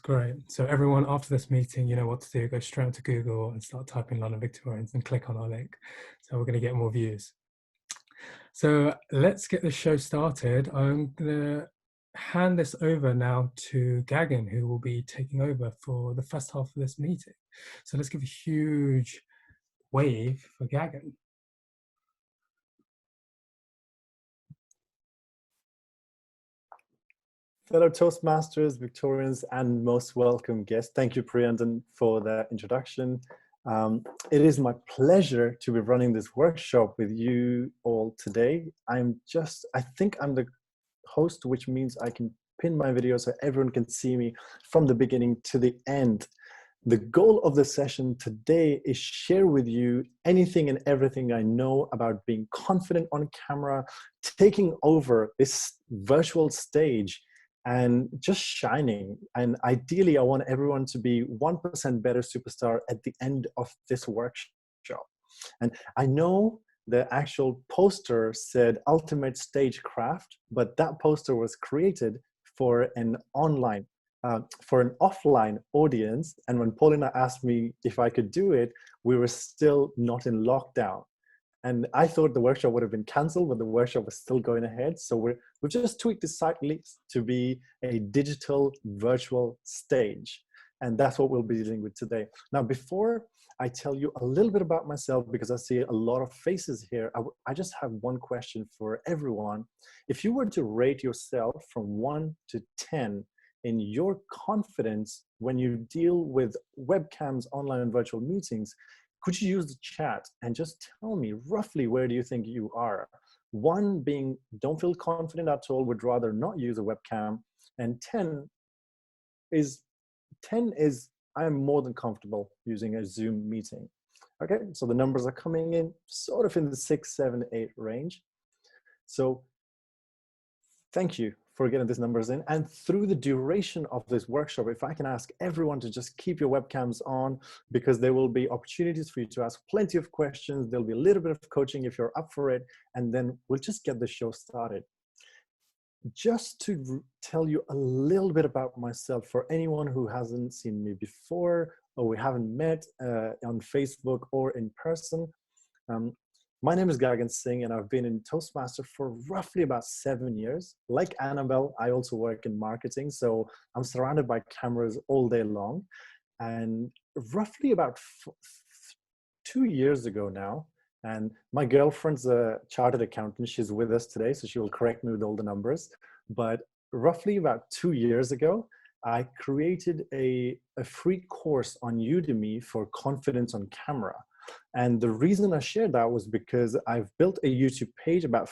Great. So everyone, after this meeting, you know what to do. Go straight onto Google and start typing London Victorians and click on our link. So we're going to get more views. So let's get the show started. I'm going to hand this over now to Gagan, who will be taking over for the first half of this meeting. So let's give a huge wave for Gagan. Fellow Toastmasters, Victorians, and most welcome guests. Thank you, Priyandan, for that introduction. It is my pleasure to be running this workshop with you all today. I think I'm the host, which means I can pin my video so everyone can see me from the beginning to the end. The goal of the session today is share with you anything and everything I know about being confident on camera, taking over this virtual stage, and just shining. And ideally, I want everyone to be 1% better superstar at the end of this workshop. And I know the actual poster said ultimate stagecraft, but that poster was created for an offline audience. And when Paulina asked me if I could do it, we were still not in lockdown. And I thought the workshop would have been canceled, but the workshop was still going ahead. So we've just tweaked it slightly to be a digital virtual stage. And that's what we'll be dealing with today. Now, before I tell you a little bit about myself, because I see a lot of faces here, I just have one question for everyone. If you were to rate yourself from 1 to 10 in your confidence when you deal with webcams, online and virtual meetings, could you use the chat and just tell me roughly where do you think you are? 1 being don't feel confident at all, would rather not use a webcam, and 10 is I'm more than comfortable using a Zoom meeting. Okay, so the numbers are coming in sort of in the 6, 7, 8 range. So thank you for getting these numbers in. And through the duration of this workshop, if I can ask everyone to just keep your webcams on, because there will be opportunities for you to ask plenty of questions. There'll be a little bit of coaching if you're up for it, and then we'll just get the show started. Just to tell you a little bit about myself, for anyone who hasn't seen me before, or we haven't met on Facebook or in person, my name is Gagan Singh, and I've been in Toastmaster for roughly about 7 years. Like Annabelle, I also work in marketing, so I'm surrounded by cameras all day long. And roughly about 2 years ago now, and my girlfriend's a chartered accountant. She's with us today, so she will correct me with all the numbers. But roughly about 2 years ago, I created a free course on Udemy for confidence on camera. And the reason I shared that was because I've built a YouTube page about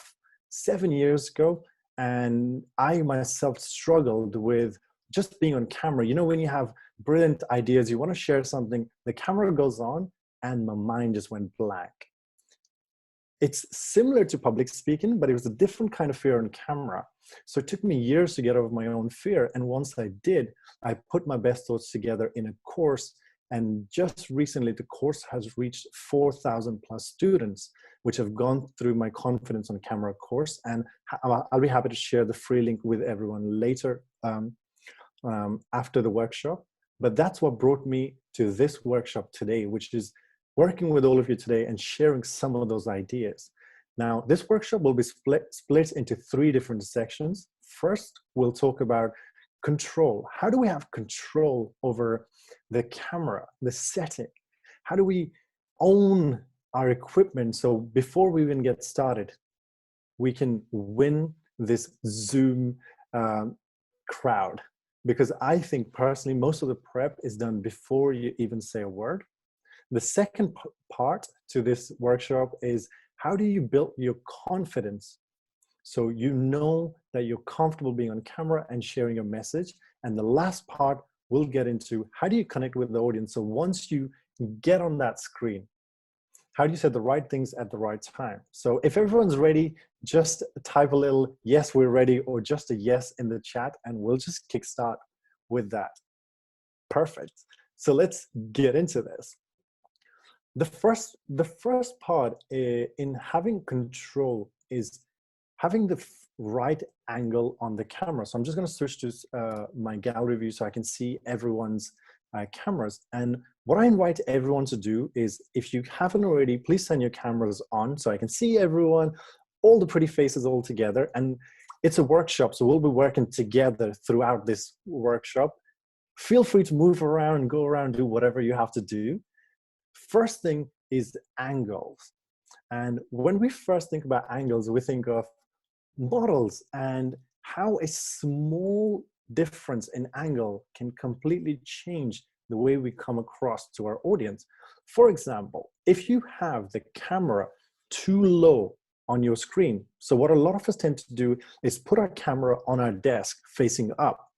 7 years ago, and I myself struggled with just being on camera. You know, when you have brilliant ideas, you want to share something, the camera goes on, and my mind just went blank. It's similar to public speaking, but it was a different kind of fear on camera. So it took me years to get over my own fear. And once I did, I put my best thoughts together in a course. And just recently, the course has reached 4,000 plus students, which have gone through my Confidence on Camera course. And I'll be happy to share the free link with everyone later after the workshop. But that's what brought me to this workshop today, which is working with all of you today and sharing some of those ideas. Now, this workshop will be split into 3 different sections. First, we'll talk about control. How do we have control over the camera, the setting? How do we own our equipment so before we even get started, we can win this Zoom crowd? Because I think personally, most of the prep is done before you even say a word. The second part to this workshop is how do you build your confidence so you know that you're comfortable being on camera and sharing your message. And the last part, we'll get into how do you connect with the audience. So once you get on that screen, how do you say the right things at the right time? So if everyone's ready, just type a little yes, we're ready, or just a yes in the chat, and we'll just kickstart with that. Perfect. So let's get into this. The first part in having control is having the right angle on the camera. So I'm just going to switch to my gallery view so I can see everyone's cameras. And what I invite everyone to do is, if you haven't already, please turn your cameras on so I can see everyone, all the pretty faces all together. And it's a workshop, so we'll be working together throughout this workshop. Feel free to move around, go around, do whatever you have to do. First thing is angles. And when we first think about angles, we think of models and how a small difference in angle can completely change the way we come across to our audience. For example, if you have the camera too low on your screen, so what a lot of us tend to do is put our camera on our desk facing up.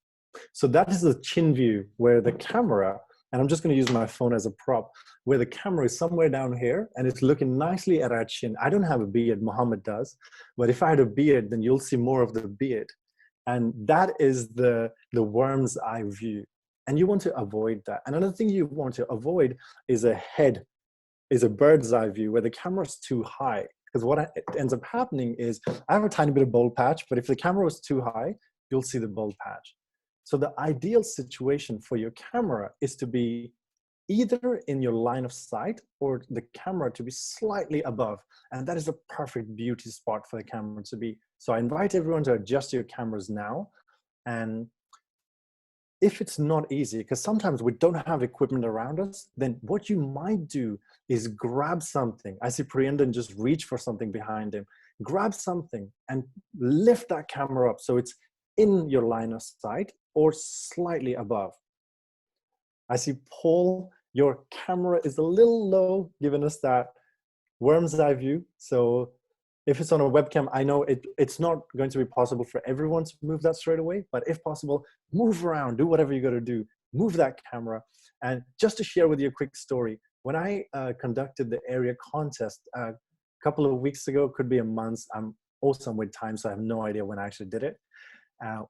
So that is the chin view, where the camera, and I'm just going to use my phone as a prop, where the camera is somewhere down here and it's looking nicely at our chin. I don't have a beard, Muhammad does, but if I had a beard, then you'll see more of the beard. And that is the worm's eye view. And you want to avoid that. Another thing you want to avoid is a bird's eye view where the camera's too high. Because what ends up happening is, I have a tiny bit of bald patch, but if the camera was too high, you'll see the bald patch. So the ideal situation for your camera is to be either in your line of sight or the camera to be slightly above. And that is a perfect beauty spot for the camera to be. So I invite everyone to adjust your cameras now. And if it's not easy, because sometimes we don't have equipment around us, then what you might do is grab something. I see Priyandan just reach for something behind him. Grab something and lift that camera up so it's in your line of sight or slightly above. I see Paul, your camera is a little low, giving us that worm's eye view. So if it's on a webcam, I know it's not going to be possible for everyone to move that straight away, but if possible, move around, do whatever you got to do, move that camera. And just to share with you a quick story, when I conducted the area contest a couple of weeks ago, could be a month, I'm awesome with time, so I have no idea when I actually did it.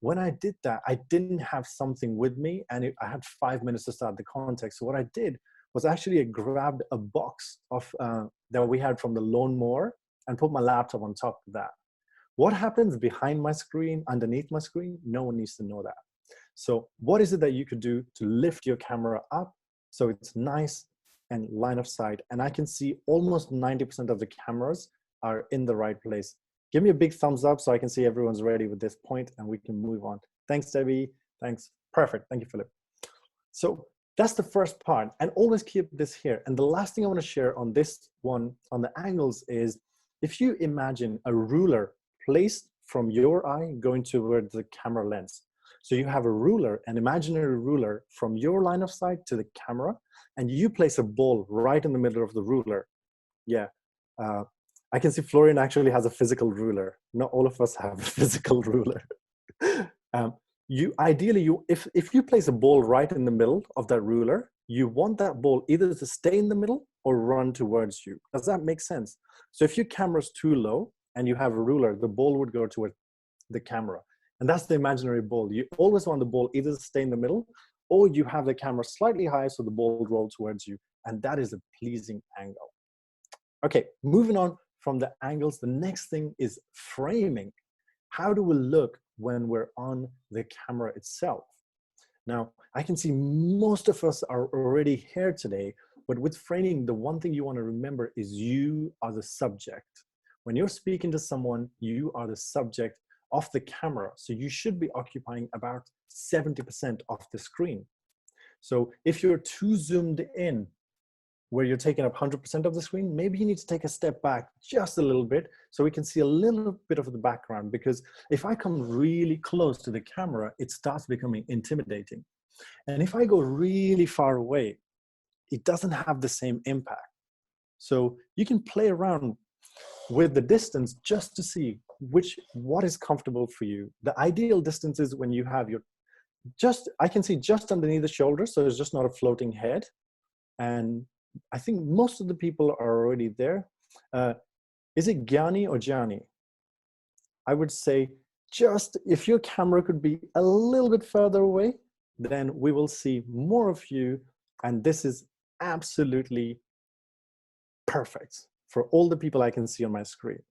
When I did that, I didn't have something with me, and I had 5 minutes to start the contest. So what I did was actually I grabbed a box of that we had from the lawnmower and put my laptop on top of that. What happens behind my screen, underneath my screen? No one needs to know that. So what is it that you could do to lift your camera up so it's nice and line of sight? And I can see almost 90% of the cameras are in the right place. Give me a big thumbs up so I can see everyone's ready with this point and we can move on. Thanks, Debbie. Thanks. Perfect. Thank you, Philip. So that's the first part, and always keep this here. And the last thing I want to share on this one, on the angles, is if you imagine a ruler placed from your eye going toward the camera lens. So you have a ruler, an imaginary ruler from your line of sight to the camera, and you place a ball right in the middle of the ruler. Yeah. I can see Florian actually has a physical ruler. Not all of us have a physical ruler. If you place a ball right in the middle of that ruler, you want that ball either to stay in the middle or run towards you. Does that make sense? So if your camera's too low and you have a ruler, the ball would go toward the camera. And that's the imaginary ball. You always want the ball either to stay in the middle or you have the camera slightly high so the ball will roll towards you. And that is a pleasing angle. Okay, moving on from the angles, the next thing is framing. How do we look when we're on the camera itself? Now, I can see most of us are already here today, but with framing, the one thing you want to remember is you are the subject. When you're speaking to someone, you are the subject of the camera. So you should be occupying about 70% of the screen. So if you're too zoomed in, where you're taking up 100% of the screen, maybe you need to take a step back just a little bit so we can see a little bit of the background. Because if I come really close to the camera, it starts becoming intimidating. And if I go really far away, it doesn't have the same impact. So you can play around with the distance just to see what is comfortable for you. The ideal distance is when you have I can see just underneath the shoulder, so it's just not a floating head. And I think most of the people are already there. Is it Gyani or Gianni? I would say just if your camera could be a little bit further away, then we will see more of you. And this is absolutely perfect for all the people I can see on my screen.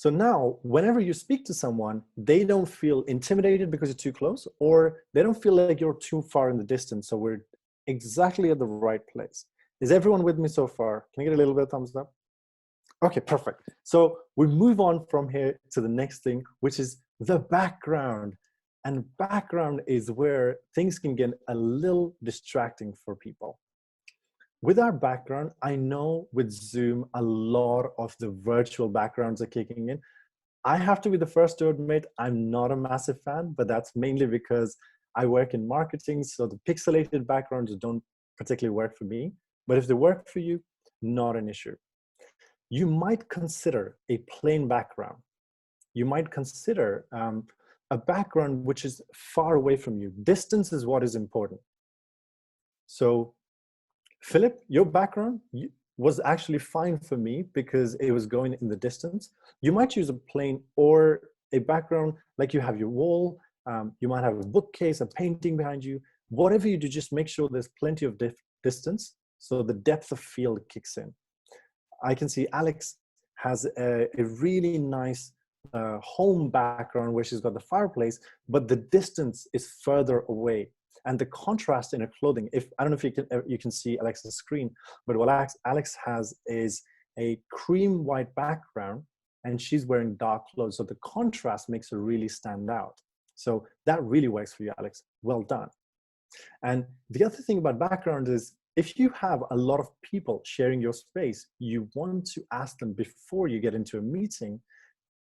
So now, whenever you speak to someone, they don't feel intimidated because you're too close, or they don't feel like you're too far in the distance. So we're exactly at the right place. Is everyone with me so far? Can I get a little bit of thumbs up? Okay, perfect. So we move on from here to the next thing, which is the background. And background is where things can get a little distracting for people. With our background, I know with Zoom, a lot of the virtual backgrounds are kicking in. I have to be the first to admit I'm not a massive fan, but that's mainly because I work in marketing, so the pixelated backgrounds don't particularly work for me. But if they work for you, not an issue. You might consider a plain background. You might consider a background which is far away from you. Distance is what is important. So Philip, your background was actually fine for me because it was going in the distance. You might use a plain or a background like you have your wall. You might have a bookcase, a painting behind you. Whatever you do, just make sure there's plenty of distance so the depth of field kicks in. I can see Alex has a really nice home background where she's got the fireplace, but the distance is further away. And the contrast in her clothing, if I don't know if you can see Alex's screen, but what Alex has is a cream white background and she's wearing dark clothes. So the contrast makes her really stand out. So that really works for you, Alex. Well done. And the other thing about background is if you have a lot of people sharing your space, you want to ask them before you get into a meeting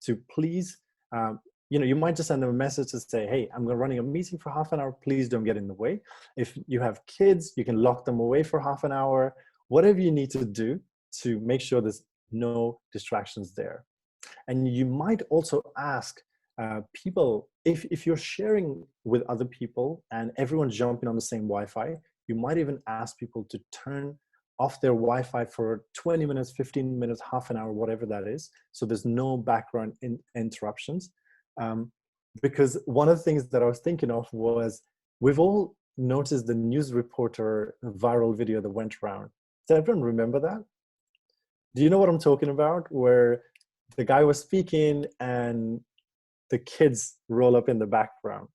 to please, you might just send them a message to say, hey, I'm running a meeting for half an hour. Please don't get in the way. If you have kids, you can lock them away for half an hour, whatever you need to do to make sure there's no distractions there. And you might also ask people, if you're sharing with other people and everyone's jumping on the same Wi-Fi, you might even ask people to turn off their Wi-Fi for 20 minutes, 15 minutes, half an hour, whatever that is. So there's no background interruptions. Because one of the things that I was thinking of was, we've all noticed the news reporter viral video that went around. Does everyone remember that? Do you know what I'm talking about? Where the guy was speaking and the kids roll up in the background.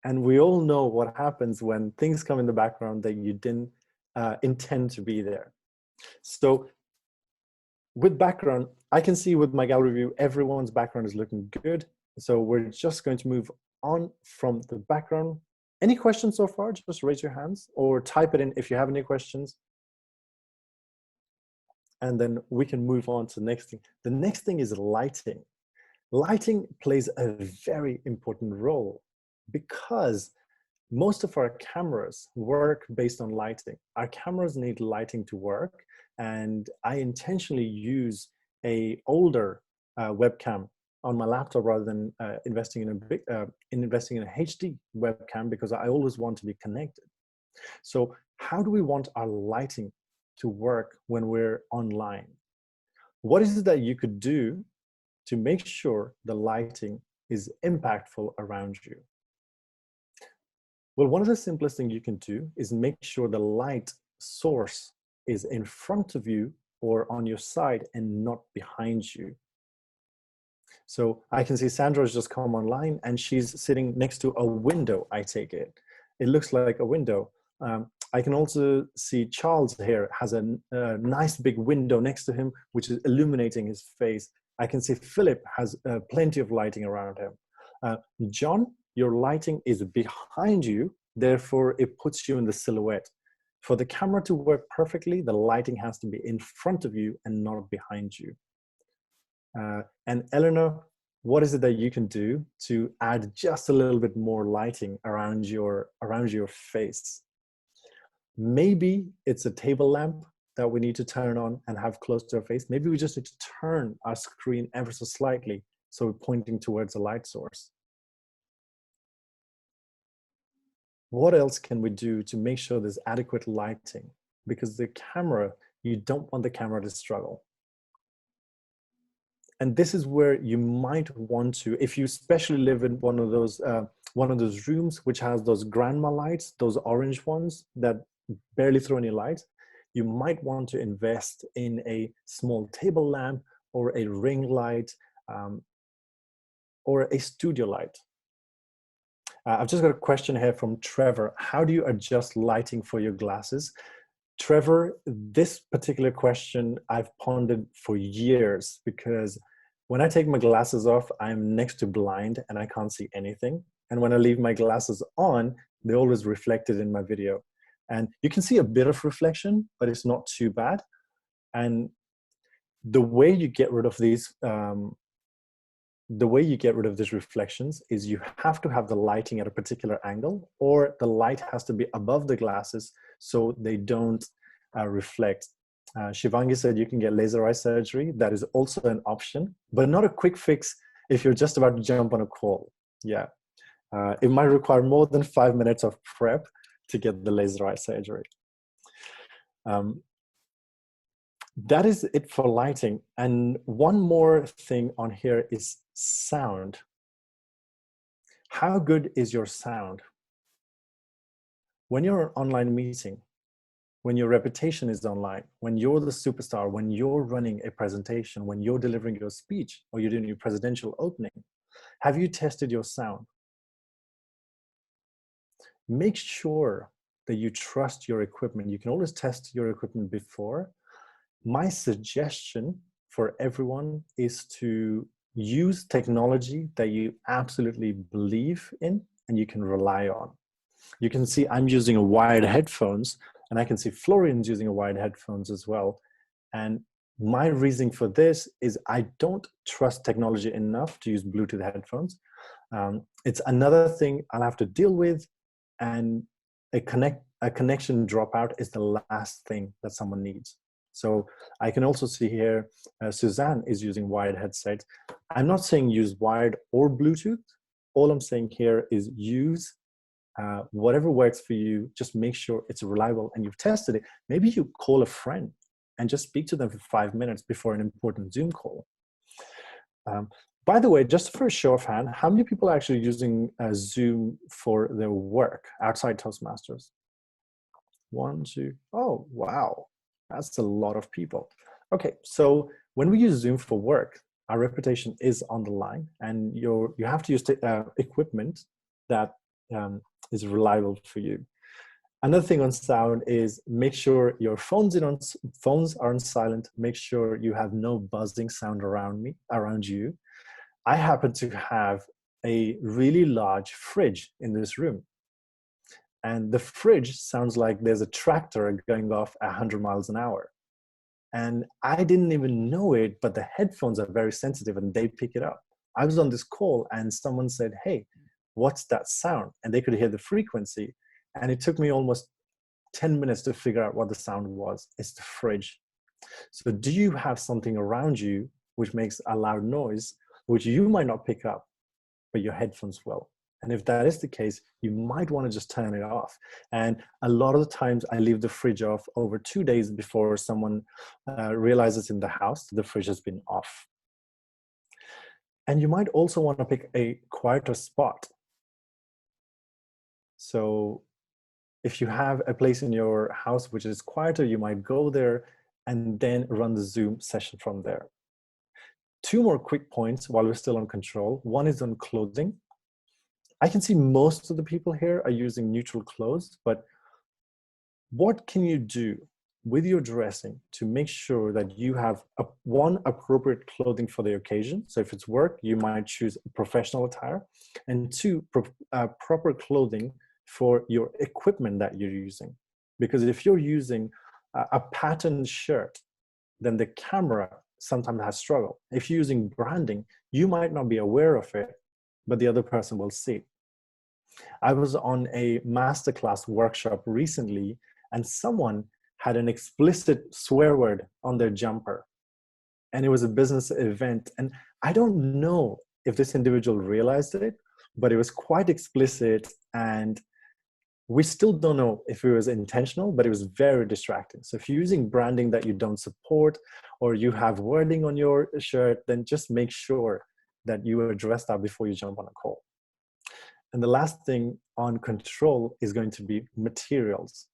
And we all know what happens when things come in the background that you didn't intend to be there. So with background, I can see with my gallery view, everyone's background is looking good. So we're just going to move on from the background. Any questions so far? Just raise your hands or type it in if you have any questions. And then we can move on to the next thing. The next thing is lighting. Lighting plays a very important role because most of our cameras work based on lighting. Our cameras need lighting to work, and I intentionally use a older webcam on my laptop rather than investing in a HD webcam, because I always want to be connected. So how do we want our lighting to work when we're online? What is it that you could do to make sure the lighting is impactful around you? Well, one of the simplest things you can do is make sure the light source is in front of you or on your side and not behind you. So I can see Sandra's just come online and she's sitting next to a window, I take it. It looks like a window. I can also see Charles here has a nice big window next to him, which is illuminating his face. I can see Philip has plenty of lighting around him. John, your lighting is behind you, therefore it puts you in the silhouette. For the camera to work perfectly, the lighting has to be in front of you and not behind you. And Eleanor, what is it that you can do to add just a little bit more lighting around your face? Maybe it's a table lamp that we need to turn on and have close to our face. Maybe we just need to turn our screen ever so slightly so we're pointing towards a light source. What else can we do to make sure there's adequate lighting? Because the camera, you don't want the camera to struggle. And this is where you might want to, if you especially live in one of those rooms which has those grandma lights, those orange ones that barely throw any light, you might want to invest in a small table lamp or a ring light, or a studio light. I've just got a question here from Trevor. How do you adjust lighting for your glasses? Trevor, this particular question I've pondered for years, because when I take my glasses off, I'm next to blind and I can't see anything. And when I leave my glasses on, they're always reflected in my video. And you can see a bit of reflection, but it's not too bad. And the way you get rid of these reflections is you have to have the lighting at a particular angle, or the light has to be above the glasses so they don't reflect. Shivangi said you can get laser eye surgery. That is also an option, but not a quick fix if you're just about to jump on a call. Yeah, it might require more than 5 minutes of prep to get the laser eye surgery. That is it for lighting. And one more thing on here is sound. How good is your sound? When you're an online meeting, when your reputation is online, when you're the superstar, when you're running a presentation, when you're delivering your speech, or you're doing your presidential opening, have you tested your sound? Make sure that you trust your equipment. You can always test your equipment before. My suggestion for everyone is to use technology that you absolutely believe in and you can rely on. You can see I'm using a wired headphones, and I can see Florian's using a wired headphones as well. And my reasoning for this is I don't trust technology enough to use Bluetooth headphones. It's another thing I'll have to deal with, and a connection dropout is the last thing that someone needs. So I can also see here, Suzanne is using wired headsets. I'm not saying use wired or Bluetooth. All I'm saying here is use whatever works for you. Just make sure it's reliable and you've tested it. Maybe you call a friend and just speak to them for 5 minutes before an important Zoom call. By the way, just for a show of hand, how many people are actually using Zoom for their work outside Toastmasters? 1, 2, oh, wow. That's a lot of people. Okay, so when we use Zoom for work, our reputation is on the line, and you have to use equipment that is reliable for you. Another thing on sound is make sure your phones are on silent. Make sure you have no buzzing sound around you. I happen to have a really large fridge in this room. And the fridge sounds like there's a tractor going off 100 miles an hour. And I didn't even know it, but the headphones are very sensitive and they pick it up. I was on this call and someone said, hey, what's that sound? And they could hear the frequency. And it took me almost 10 minutes to figure out what the sound was. It's the fridge. So do you have something around you which makes a loud noise, which you might not pick up, but your headphones will? And if that is the case, you might want to just turn it off. And a lot of the times I leave the fridge off over 2 days before someone realizes in the house the fridge has been off. And you might also want to pick a quieter spot. So if you have a place in your house which is quieter, you might go there and then run the Zoom session from there. 2 more quick points while we're still on control. One is on clothing. I can see most of the people here are using neutral clothes, but what can you do with your dressing to make sure that you have one, appropriate clothing for the occasion? So if it's work, you might choose professional attire, and 2, proper clothing for your equipment that you're using. Because if you're using a patterned shirt, then the camera sometimes has struggle. If you're using branding, you might not be aware of it, but the other person will see. I was on a masterclass workshop recently, and someone had an explicit swear word on their jumper. And it was a business event. And I don't know if this individual realized it, but it was quite explicit. And we still don't know if it was intentional, but it was very distracting. So if you're using branding that you don't support, or you have wording on your shirt, then just make sure that you are dressed up before you jump on a call. And the last thing on control is going to be materials.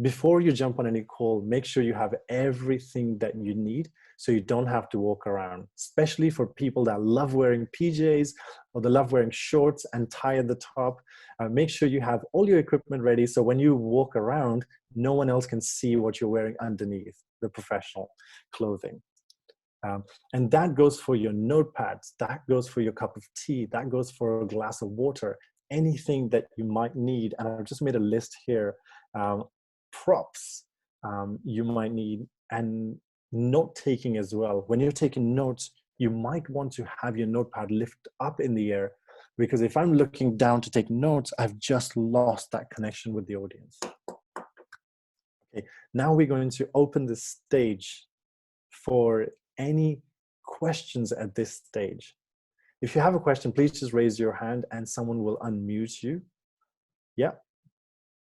before you jump on any call, make sure you have everything that you need so you don't have to walk around, especially for people that love wearing PJs or they love wearing shorts and tie at the top. Make sure you have all your equipment ready so when you walk around, no one else can see what you're wearing underneath the professional clothing. And that goes for your notepads, that goes for your cup of tea, that goes for a glass of water, anything that you might need. And I've just made a list here. Props you might need, and note taking as well. When you're taking notes, you might want to have your notepad lift up in the air, because if I'm looking down to take notes, I've just lost that connection with the audience. Okay, now we're going to open the stage for any questions at this stage. If you have a question, please just raise your hand and someone will unmute you. Yeah,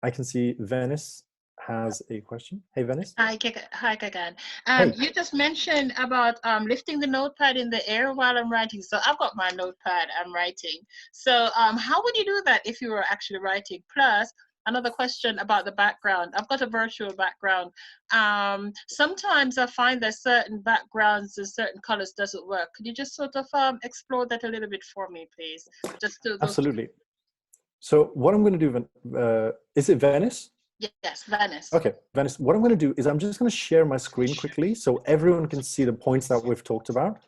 I can see Venice has a question. Hey, Venice. Hi, Gagan. Hey. You just mentioned about lifting the notepad in the air while I'm writing. So I've got my notepad, I'm writing. So how would you do that if you were actually writing? Plus, another question about the background. I've got a virtual background. Sometimes I find that certain backgrounds and certain colors doesn't work. Could you just sort of explore that a little bit for me, please? Just to those. Absolutely. So what I'm going to do, is it Venice? Yes, Venice. Okay, Venice. What I'm going to do is I'm just going to share my screen quickly so everyone can see the points that we've talked about.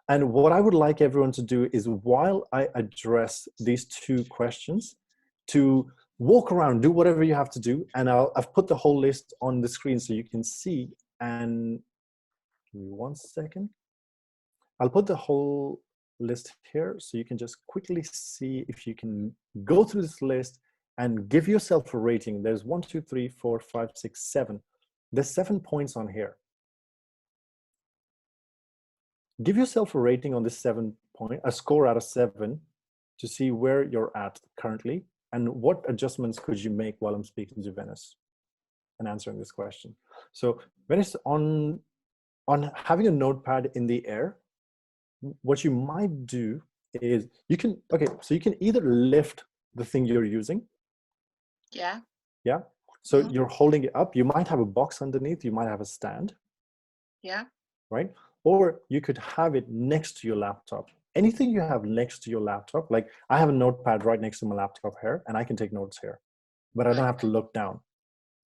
And what I would like everyone to do is, while I address these two questions, to walk around, do whatever you have to do. And I've put the whole list on the screen so you can see. And give me 1 second. I'll put the whole list here so you can just quickly see if you can go through this list and give yourself a rating. There's 1, 2, 3, 4, 5, 6, 7. There's 7 points on here. Give yourself a rating on this 7 point, a score out of 7, to see where you're at currently and what adjustments could you make while I'm speaking to Venice and answering this question. So Venice, on having a notepad in the air, what you might do is you can either lift the thing you're using. Yeah. Yeah. So you're holding it up. You might have a box underneath. You might have a stand. Yeah. Right. Or you could have it next to your laptop. Anything you have next to your laptop, like I have a notepad right next to my laptop here, and I can take notes here, but I don't have to look down.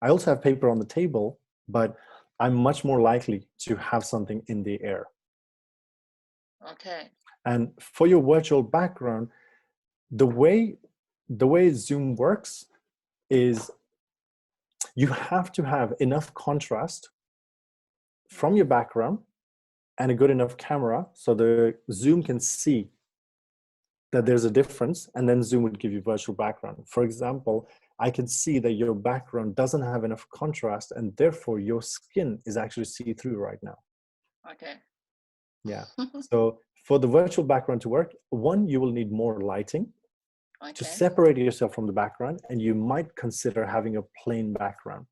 I also have paper on the table, but I'm much more likely to have something in the air. Okay. And for your virtual background, the way Zoom works is you have to have enough contrast from your background and a good enough camera so the Zoom can see that there's a difference, and then Zoom would give you virtual background. For example, I can see that your background doesn't have enough contrast and therefore your skin is actually see-through right now. Okay. Yeah. So for the virtual background to work, one, you will need more lighting to separate yourself from the background, and you might consider having a plain background.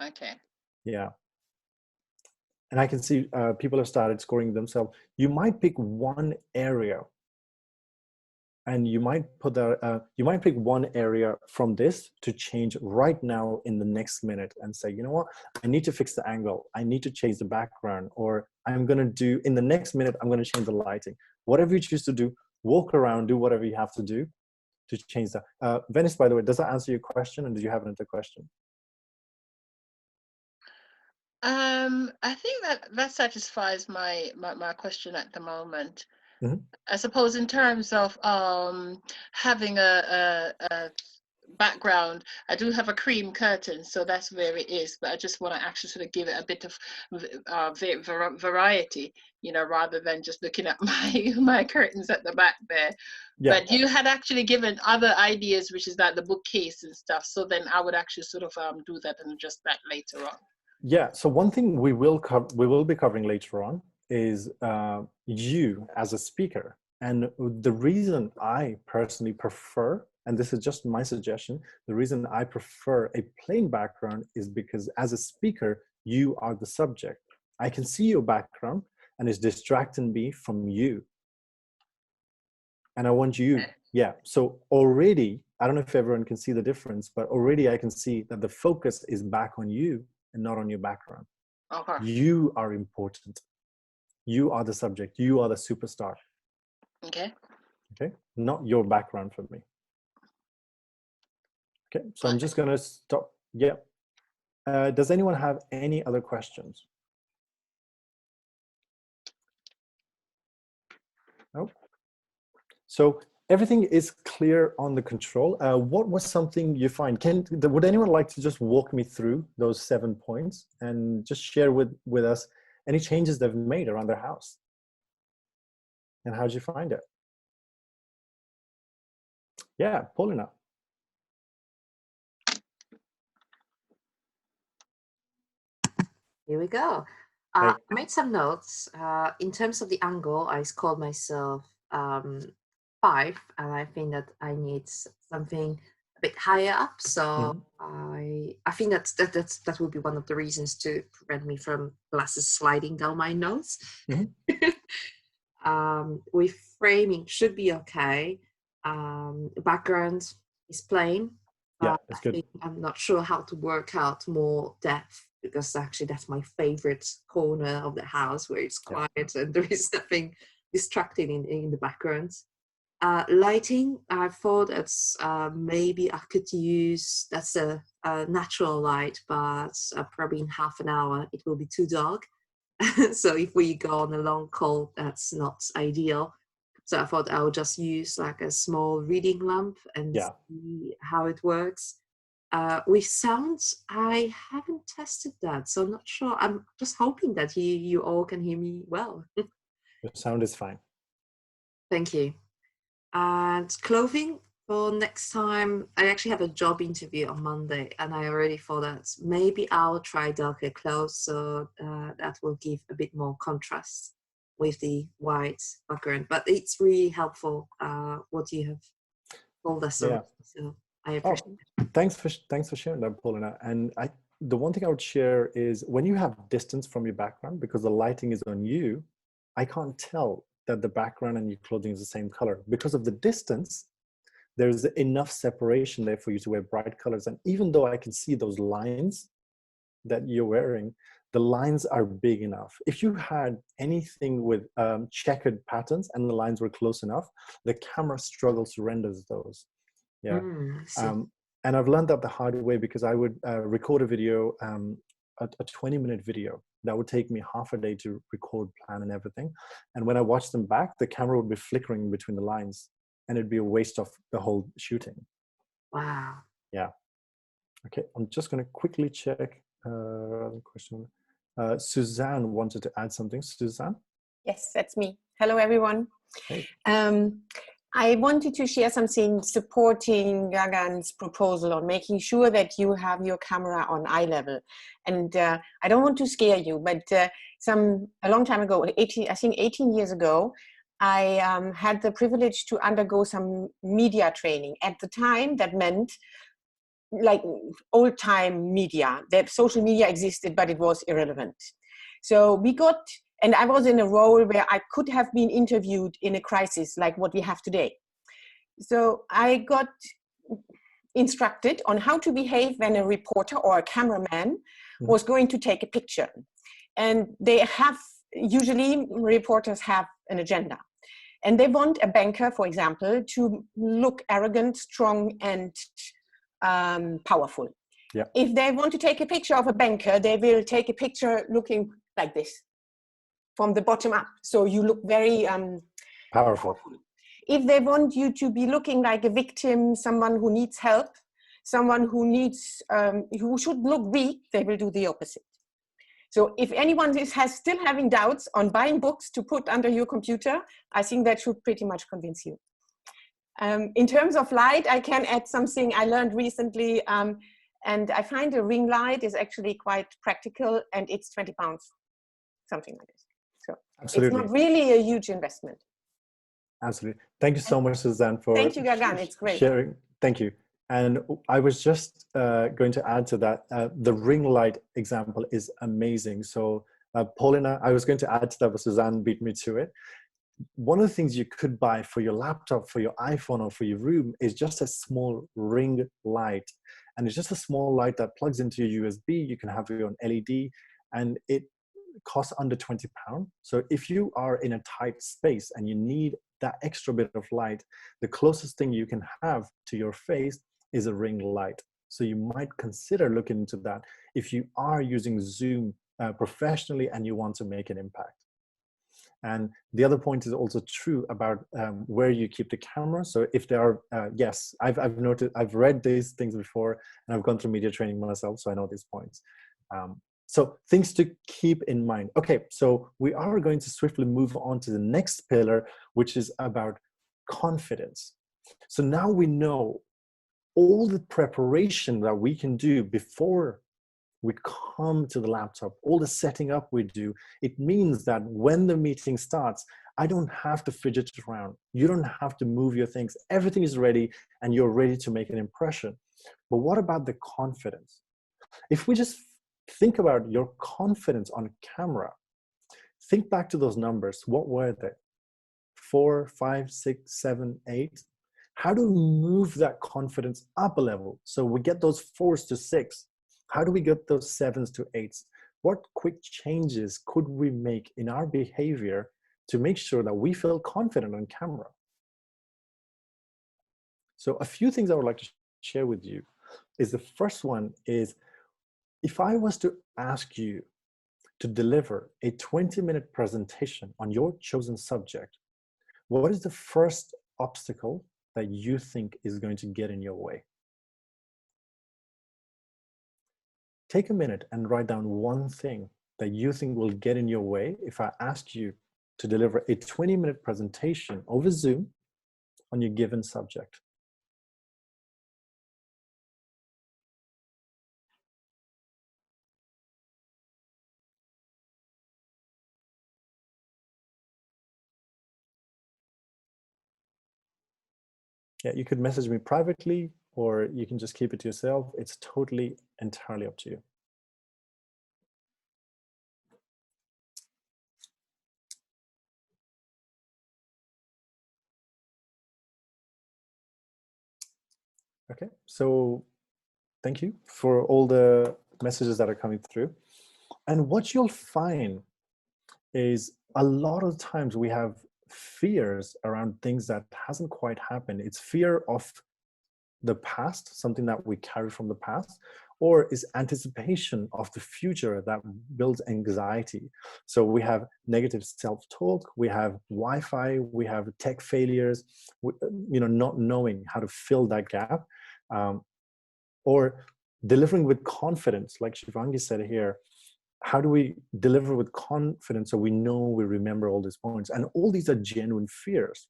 Okay. Yeah. And I can see people have started scoring themselves. You might pick one area, and you might pick one area from this to change right now in the next minute and say, you know what, I need to fix the angle. I need to change the background, or I'm going to do in the next minute, I'm going to change the lighting. Whatever you choose to do, walk around, do whatever you have to do to change that. Venice, by the way, does that answer your question? And did you have another question? I think that satisfies my question at the moment. Mm-hmm. I suppose in terms of having a background, I do have a cream curtain, so that's where it is, but I just want to actually sort of give it a bit of variety, you know, rather than just looking at my curtains at the back there. Yeah. But you had actually given other ideas, which is like the bookcase and stuff, so then I would actually sort of do that and adjust that later on. Yeah, so one thing we will be covering later on is you as a speaker. And the reason I personally prefer, and this is just my suggestion, the reason I prefer a plain background is because as a speaker, you are the subject. I can see your background and it's distracting me from you. And I want you, yeah. So already I don't know if everyone can see the difference, but already I can see that the focus is back on you and not on your background. Okay. You are important. You are the subject. You are the superstar. Okay. Okay. Not your background for me. Okay. So I'm just going to stop. Yeah. Does anyone have any other questions? No. So everything is clear on the control. What was something you find? Would anyone like to just walk me through those 7 points and just share with us any changes they've made around their house? And how did you find it? Yeah, Paulina. Here we go. Hey. I made some notes. In terms of the angle, I scored myself 5, and I think that I need something a bit higher up. So I think that would be one of the reasons to prevent me from glasses sliding down my nose. With framing should be okay. Background is plain. Yeah, that's good. I'm not sure how to work out more depth, because actually that's my favorite corner of the house, where it's quiet and there is nothing distracting in the background. Lighting, I thought it's maybe I could use, that's a natural light, but probably in half an hour it will be too dark. So if we go on a long call, that's not ideal. So I thought I would just use like a small reading lamp and see how it works. With sounds, I haven't tested that, so I'm not sure. I'm just hoping that you all can hear me well. Your sound is fine. Thank you. And clothing, for next time, I actually have a job interview on Monday, and I already thought that maybe I'll try darker clothes, so that will give a bit more contrast with the white background. But it's really helpful what you have told us. Yeah. So I appreciate it. Thanks for sharing that, Paulina. And the one thing I would share is, when you have distance from your background, because the lighting is on you, I can't tell that the background and your clothing is the same color. Because of the distance, there's enough separation there for you to wear bright colors. And even though I can see those lines that you're wearing, the lines are big enough. If you had anything with checkered patterns and the lines were close enough, the camera struggles to render those. Yeah. And I've learned that the hard way, because I would record a video, a 20-minute video that would take me half a day to record, plan, and everything. And when I watched them back, the camera would be flickering between the lines, and it'd be a waste of the whole shooting. Wow. Yeah. Okay, I'm just going to quickly check the question. Suzanne wanted to add something. Suzanne? Yes, that's me. Hello, everyone. Hey. I wanted to share something supporting Gagan's proposal on making sure that you have your camera on eye level. And I don't want to scare you, but a long time ago, I think 18 years ago, I had the privilege to undergo some media training. At the time, that meant like old time media, that social media existed, but it was irrelevant. So we got, and I was in a role where I could have been interviewed in a crisis like what we have today. So I got instructed on how to behave when a reporter or a cameraman was going to take a picture. And they have, usually reporters have an agenda. And they want a banker, for example, to look arrogant, strong, and powerful. Yeah. If they want to take a picture of a banker, they will take a picture looking like this, from the bottom up. So you look very powerful. If they want you to be looking like a victim, someone who needs help, someone who needs, who should look weak, they will do the opposite. So if anyone is still having doubts on buying books to put under your computer, I think that should pretty much convince you. In terms of light, I can add something I learned recently, and I find a ring light is actually quite practical, and it's 20 pounds, something like this. So absolutely. It's not really a huge investment. Absolutely. Thank you so much, Suzanne, for Thank you, Gagan. It's great. sharing. Thank you. And I was just going to add to that, the ring light example is amazing. So Paulina, I was going to add to that, but Suzanne beat me to it. one of the things you could buy for your laptop, for your iPhone, or for your room is just a small ring light. And it's just a small light that plugs into your USB. You can have your own LED, and it costs under £20. So if you are in a tight space and you need that extra bit of light, the closest thing you can have to your face is a ring light. So you might consider looking into that if you are using Zoom professionally and you want to make an impact. And the other point is also true about where you keep the camera. So if there are, yes, I've noted, I've read these things before, and I've gone through media training myself, so I know these points. So things to keep in mind. Okay, so we are going to swiftly move on to the next pillar, which is about confidence. So now we know all the preparation that we can do before we come to the laptop, all the setting up we do. It means that when the meeting starts, I don't have to fidget around. You don't have to move your things. Everything is ready and you're ready to make an impression. But what about the confidence? If we just think about your confidence on camera, think back to those numbers. What were they? 4, 5, 6, 7, 8. How do we move that confidence up a level? So we get those 4s to 6. How do we get those 7s to 8s? What quick changes could we make in our behavior to make sure that we feel confident on camera? So a few things I would like to share with you is the first one is, if I was to ask you to deliver a 20-minute presentation on your chosen subject, what is the first obstacle that you think is going to get in your way? Take a minute and write down one thing that you think will get in your way if I ask you to deliver a 20-minute presentation over Zoom on your given subject. Yeah, you could message me privately, or you can just keep it to yourself. It's totally, entirely up to you. Okay, so thank you for all the messages that are coming through. And what you'll find is a lot of times we have fears around things that hasn't quite happened. It's fear of the past, something that we carry from the past, or is anticipation of the future that builds anxiety. So we have negative self-talk, we have Wi-Fi, we have tech failures, not knowing how to fill that gap, or delivering with confidence, like Shivangi said here. How do we deliver with confidence so we know we remember all these points? And all these are genuine fears.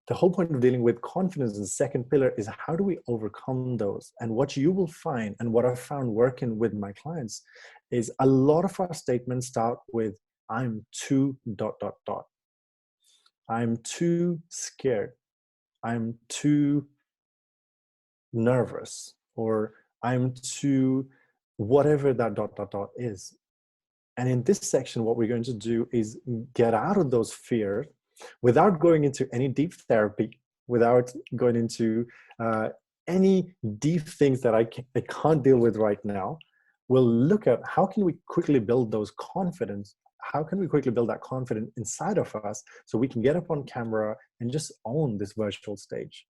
The whole point of dealing with confidence in the second pillar is, how do we overcome those? And what you will find, and what I've found working with my clients, is a lot of our statements start with, I'm too ... I'm too scared. I'm too nervous, or I'm too whatever that ... is. And in this section, what we're going to do is get out of those fears without going into any deep therapy, without going into any deep things that I can't deal with right now. We'll look at how can we quickly build those confidence. How can we quickly build that confidence inside of us so we can get up on camera and just own this virtual stage?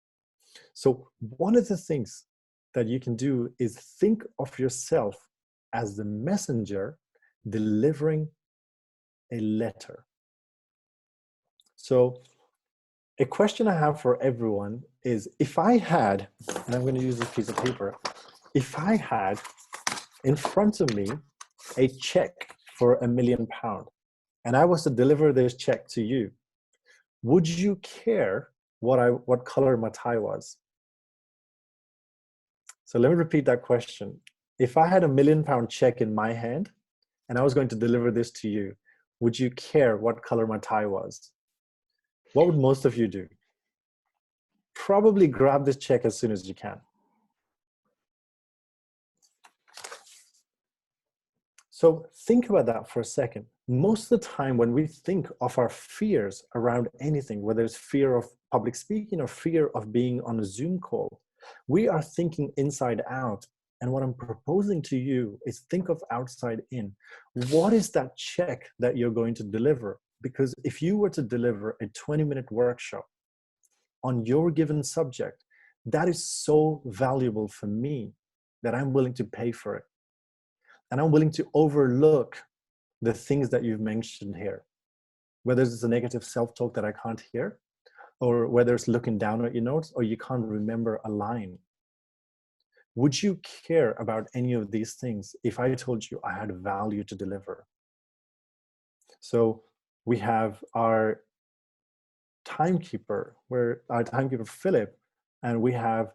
So one of the things that you can do is think of yourself as the messenger delivering a letter. So a question I have for everyone is, if I had, and I'm going to use this piece of paper, if I had in front of me a check for £1 million, and I was to deliver this check to you, would you care what color my tie was? So let me repeat that question. If I had £1 million check in my hand and I was going to deliver this to you, would you care what color my tie was? What would most of you do? Probably grab this check as soon as you can. So think about that for a second. most of the time when we think of our fears around anything, whether it's fear of public speaking or fear of being on a Zoom call, we are thinking inside out. And what I'm proposing to you is think of outside in. What is that check that you're going to deliver? Because if you were to deliver a 20-minute workshop on your given subject, that is so valuable for me that I'm willing to pay for it. And I'm willing to overlook the things that you've mentioned here, whether it's a negative self-talk that I can't hear, or whether it's looking down at your notes, or you can't remember a line. Would you care about any of these things if I told you I had value to deliver? So we have our timekeeper, Philip, and we have,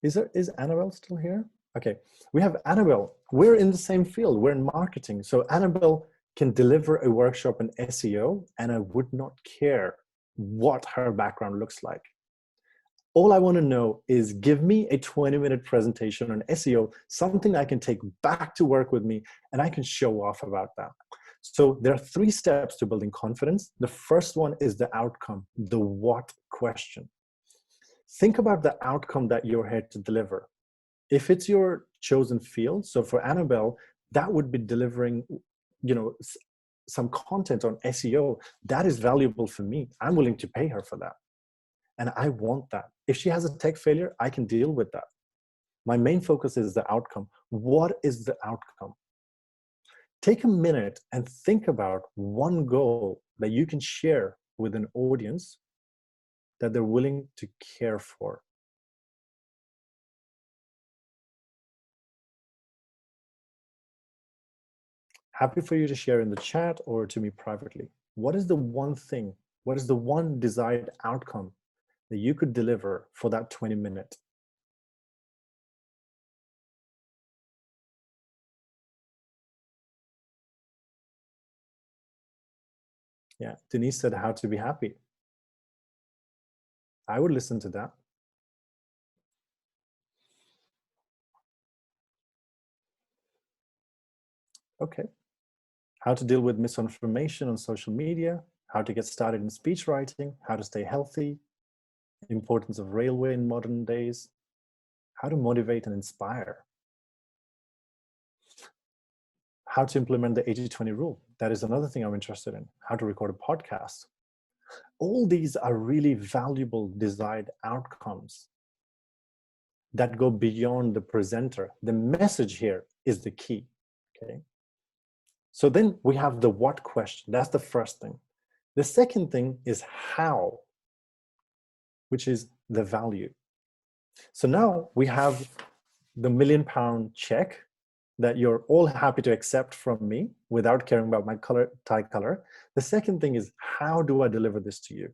is Annabelle still here? Okay, we have Annabelle. We're in the same field, we're in marketing. So Annabelle can deliver a workshop in SEO, and I would not care what her background looks like. All I want to know is give me a 20-minute presentation on SEO, something I can take back to work with me, and I can show off about that. So there are 3 steps to building confidence. The first one is the outcome, the what question. Think about the outcome that you're here to deliver. If it's your chosen field, so for Annabelle, that would be delivering, some content on SEO. That is valuable for me. I'm willing to pay her for that. And I want that. If she has a tech failure, I can deal with that. My main focus is the outcome. What is the outcome? Take a minute and think about one goal that you can share with an audience that they're willing to care for. Happy for you to share in the chat or to me privately. What is the one thing, what is the one desired outcome that you could deliver for that 20-minute? Yeah, Denise said how to be happy. I would listen to that. Okay. How to deal with misinformation on social media, how to get started in speech writing, how to stay healthy, importance of railway in modern days, how to motivate and inspire, how to implement the 80-20 rule. That is another thing I'm interested in, how to record a podcast. All these are really valuable desired outcomes that go beyond the presenter. The message here is the key, okay? So then we have the what question. That's the first thing. The second thing is how, which is the value. So now we have the £1 million check that you're all happy to accept from me without caring about my tie color. The second thing is, how do I deliver this to you?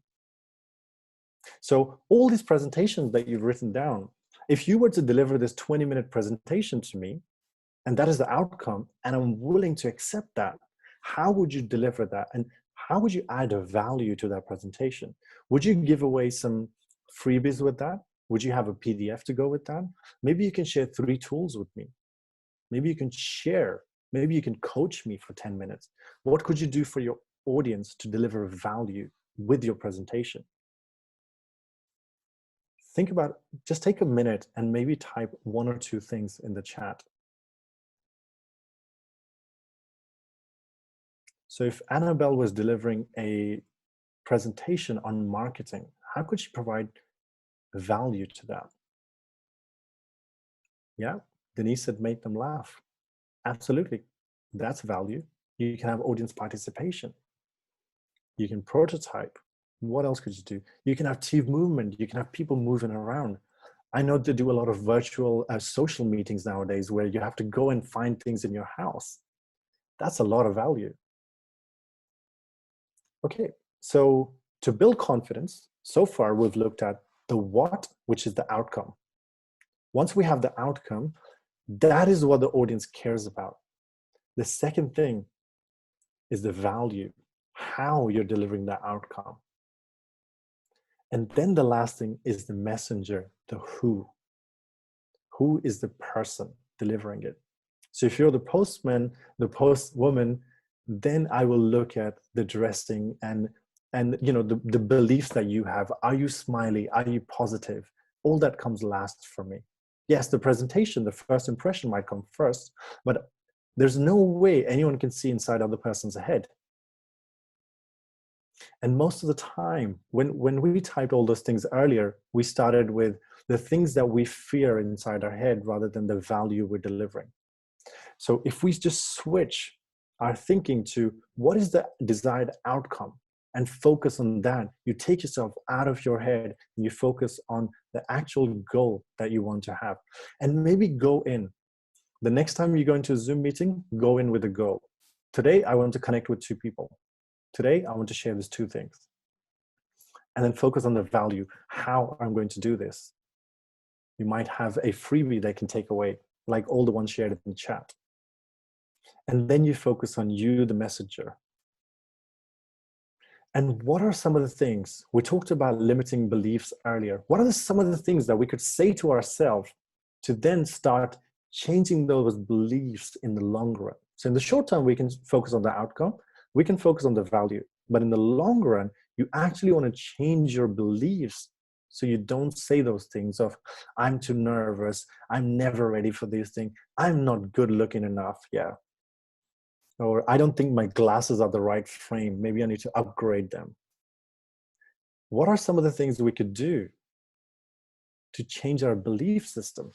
So all these presentations that you've written down, if you were to deliver this 20-minute presentation to me, and that is the outcome, and I'm willing to accept that, how would you deliver that? And how would you add a value to that presentation? Would you give away some freebies with that? Would you have a PDF to go with that? Maybe you can share 3 tools with me. Maybe you can share, maybe you can coach me for 10 minutes. What could you do for your audience to deliver value with your presentation? Think about, just take a minute and maybe type 1 or 2 things in the chat. So if Annabelle was delivering a presentation on marketing, how could she provide value to that? Yeah, Denise said make them laugh. Absolutely, that's value. You can have audience participation. You can prototype. What else could you do? You can have team movement. You can have people moving around. I know they do a lot of virtual social meetings nowadays where you have to go and find things in your house. That's a lot of value. Okay, so to build confidence, so far we've looked at the what, which is the outcome. Once we have the outcome, that is what the audience cares about. The second thing is the value, how you're delivering that outcome. And then the last thing is the messenger, the who. Who is the person delivering it? So if you're the postman, the postwoman, Then I will look at the dressing and you know, the beliefs that you have. Are you smiley? Are you positive? All that comes last for me. Yes, the presentation, the first impression might come first, but there's no way anyone can see inside other person's head. And most of the time, when we typed all those things earlier, we started with the things that we fear inside our head rather than the value we're delivering. So if we just switch our thinking to what is the desired outcome and focus on that, you take yourself out of your head and you focus on the actual goal that you want to have. And maybe go in. The next time you go into a Zoom meeting, go in with a goal. Today, I want to connect with 2 people. Today, I want to share these 2 things. And then focus on the value, how I'm going to do this. You might have a freebie they can take away, like all the ones shared in the chat. And then you focus on you, the messenger. And what are some of the things, we talked about limiting beliefs earlier. What are some of the things that we could say to ourselves to then start changing those beliefs in the long run? So in the short term, we can focus on the outcome. We can focus on the value. But in the long run, you actually want to change your beliefs so you don't say those things of, I'm too nervous, I'm never ready for these things, I'm not good looking enough, yeah. Or I don't think my glasses are the right frame, maybe I need to upgrade them. What are some of the things we could do to change our belief system?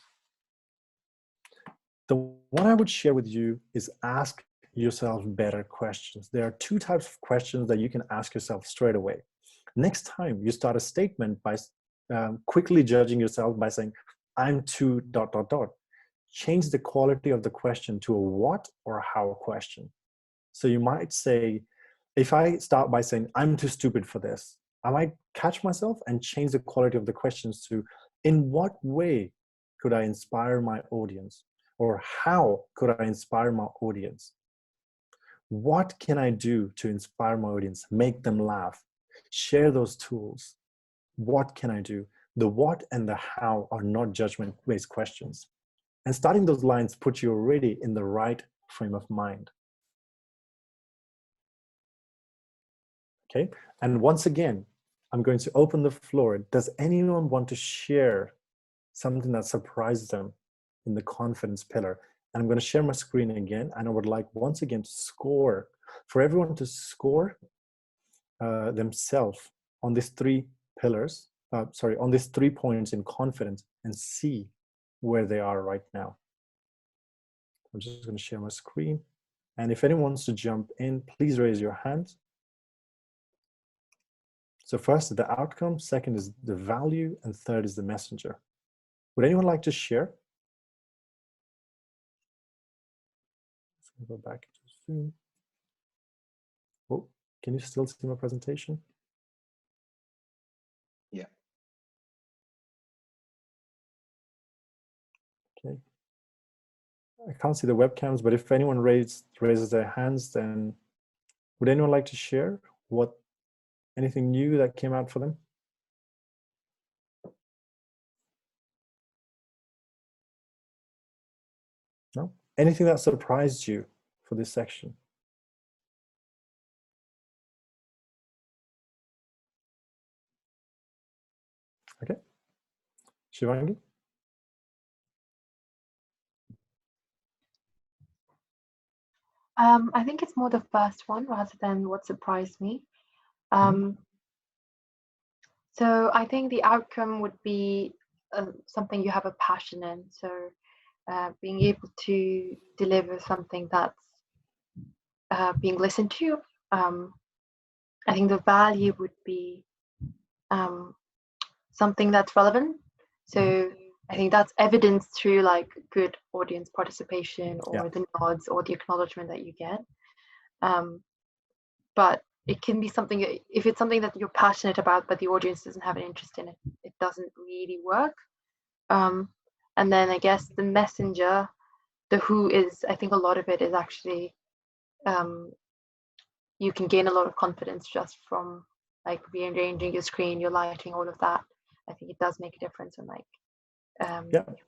The one I would share with you is ask yourself better questions. There are 2 types of questions that you can ask yourself straight away. Next time you start a statement by quickly judging yourself by saying, I'm too ... Change the quality of the question to a what or a how question. So you might say, if I start by saying, I'm too stupid for this, I might catch myself and change the quality of the questions to, in what way could I inspire my audience? Or how could I inspire my audience? What can I do to inspire my audience, make them laugh, share those tools? What can I do? The what and the how are not judgment-based questions. And starting those lines puts you already in the right frame of mind. Okay, and once again, I'm going to open the floor. Does anyone want to share something that surprised them in the confidence pillar? And I'm going to share my screen again, and I would like once again to score, for everyone to score themselves on these 3 pillars, on these 3 points in confidence, and see where they are right now. I'm just going to share my screen. And if anyone wants to jump in, please raise your hand. So first is the outcome, second is the value, and third is the messenger. Would anyone like to share? Let's go back to Zoom. Oh, can you still see my presentation? Yeah. Okay. I can't see the webcams, but if anyone raises their hands, then would anyone like to share anything new that came out for them? No? Anything that surprised you for this section? Okay. Shivangi? I think it's more the first one rather than what surprised me. So I think the outcome would be something you have a passion in. So being able to deliver something that's being listened to. I think the value would be something that's relevant. So I think that's evidenced through like good audience participation or the nods or the acknowledgement that you get. But it can be something, if it's something that you're passionate about but the audience doesn't have an interest in it, it doesn't really work. And then I guess the messenger, the who is, I think a lot of it is actually, you can gain a lot of confidence just from like rearranging your screen, your lighting, all of that. I think it does make a difference in like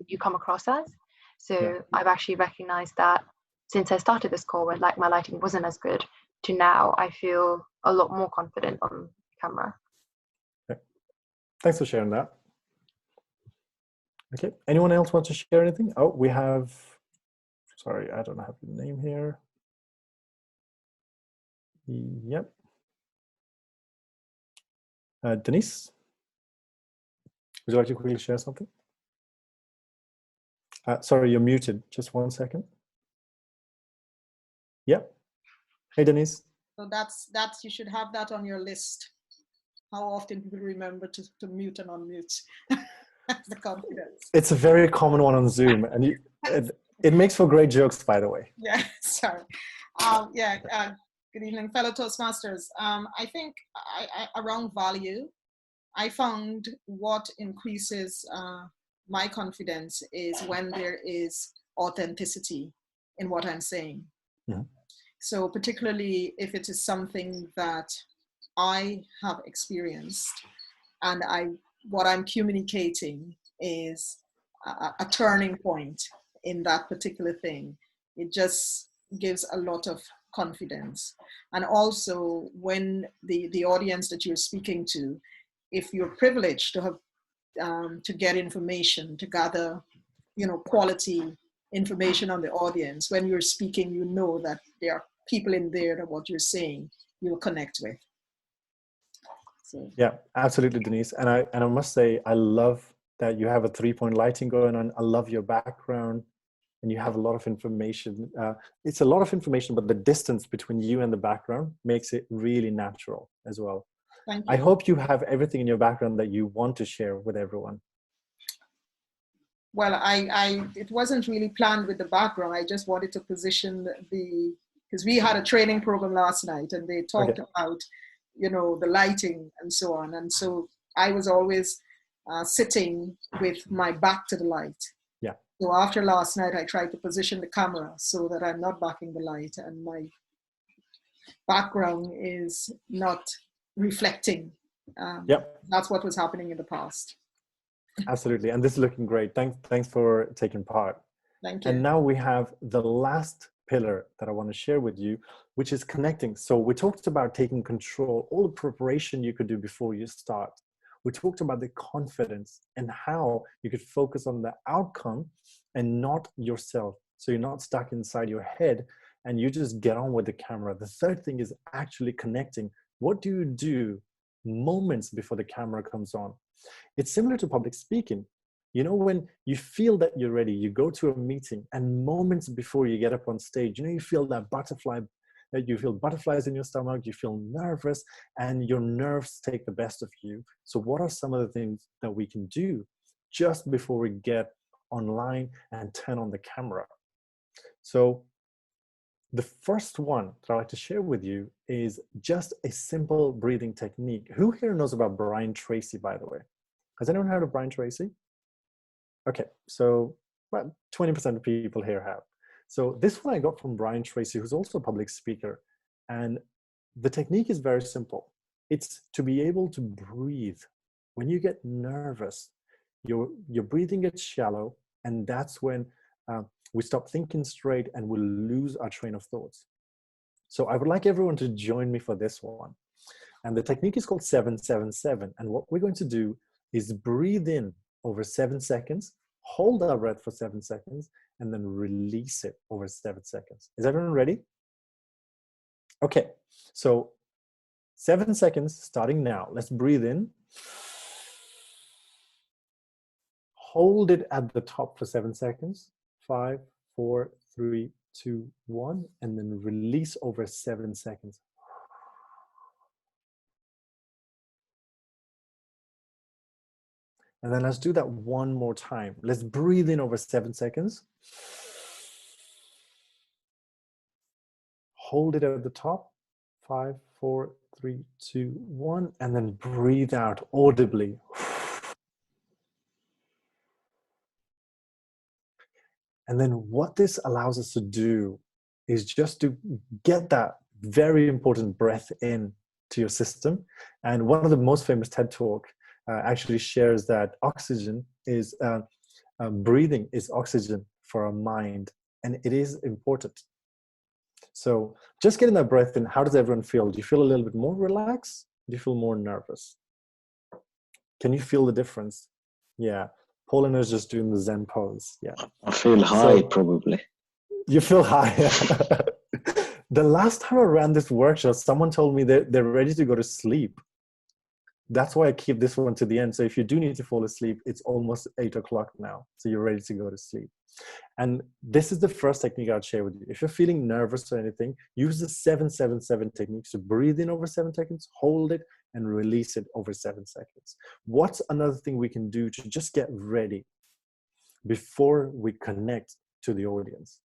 you come across as. So I've actually recognized that since I started this call when like my lighting wasn't as good to now, I feel a lot more confident on camera. Okay. Thanks for sharing that. Okay, anyone else want to share anything? Oh, we have, sorry, I don't have the name here. Yep. Denise, would you like to quickly share something? Sorry, you're muted. Just 1 second. Yep. Hey, Denise. So that's you should have that on your list. How often people remember to mute and unmute. The confidence. It's a very common one on Zoom, and it makes for great jokes, by the way. Yeah, sorry. Good evening, fellow Toastmasters. I think around value, I found what increases my confidence is when there is authenticity in what I'm saying. Mm-hmm. So particularly if it is something that I have experienced and what I'm communicating is a turning point in that particular thing, it just gives a lot of confidence. And also when the audience that you're speaking to, if you're privileged to have to get information, to gather, quality information on the audience, when you're speaking, you know that there are people in there that what you're saying you'll connect with. So. Yeah, absolutely, Denise. And I must say, I love that you have a 3-point lighting going on. I love your background, and you have a lot of information. It's a lot of information, but the distance between you and the background makes it really natural as well. Thank you. I hope you have everything in your background that you want to share with everyone. Well, it wasn't really planned with the background. I just wanted to position because we had a training program last night and they talked about, the lighting and so on. And so I was always sitting with my back to the light. Yeah. So after last night, I tried to position the camera so that I'm not backing the light and my background is not reflecting. That's what was happening in the past. Absolutely. And this is looking great. Thanks for taking part. Thank you. And now we have the last pillar that I want to share with you, which is connecting. So we talked about taking control, all the preparation you could do before you start. We talked about the confidence and how you could focus on the outcome and not yourself. So you're not stuck inside your head and you just get on with the camera. The third thing is actually connecting. What do you do moments before the camera comes on? It's similar to public speaking. When you feel that you're ready, you go to a meeting and moments before you get up on stage, you feel that butterfly, you feel butterflies in your stomach, you feel nervous and your nerves take the best of you. So what are some of the things that we can do just before we get online and turn on the camera? So the first one that I'd like to share with you is just a simple breathing technique. Who here knows about Brian Tracy, by the way? Has anyone heard of Brian Tracy? Okay, so about 20% of people here have. So this one I got from Brian Tracy, who's also a public speaker. And the technique is very simple. It's to be able to breathe. When you get nervous, your breathing gets shallow, and that's when we stop thinking straight and we lose our train of thoughts. So I would like everyone to join me for this one. And the technique is called 777. And what we're going to do is breathe in over 7 seconds, hold our breath for 7 seconds, and then release it over 7 seconds. Is everyone ready? Okay, so 7 seconds starting now. Let's breathe in. Hold it at the top for 7 seconds. 5, 4, 3, 2, 1, and then release over 7 seconds. And then let's do that one more time. Let's breathe in over 7 seconds. Hold it at the top. 5, 4, 3, 2, 1, and then breathe out audibly. And then what this allows us to do is just to get that very important breath in to your system. And one of the most famous TED Talk actually shares that oxygen is, breathing is oxygen for our mind. And it is important So just getting that breath in, how does everyone feel? Do you feel a little bit more relaxed? Do you feel more nervous? Can you feel the difference? Yeah. Paulina is just doing the Zen pose. Yeah. I feel high, probably. You feel high. The last time I ran this workshop, someone told me that they're ready to go to sleep. That's why I keep this one to the end. So if you do need to fall asleep, it's almost 8 o'clock now. So you're ready to go to sleep. And this is the first technique I'd share with you. If you're feeling nervous or anything, use the 7-7-7 technique. So breathe in over 7 seconds, hold it, and release it over 7 seconds. What's another thing we can do to just get ready before we connect to the audience?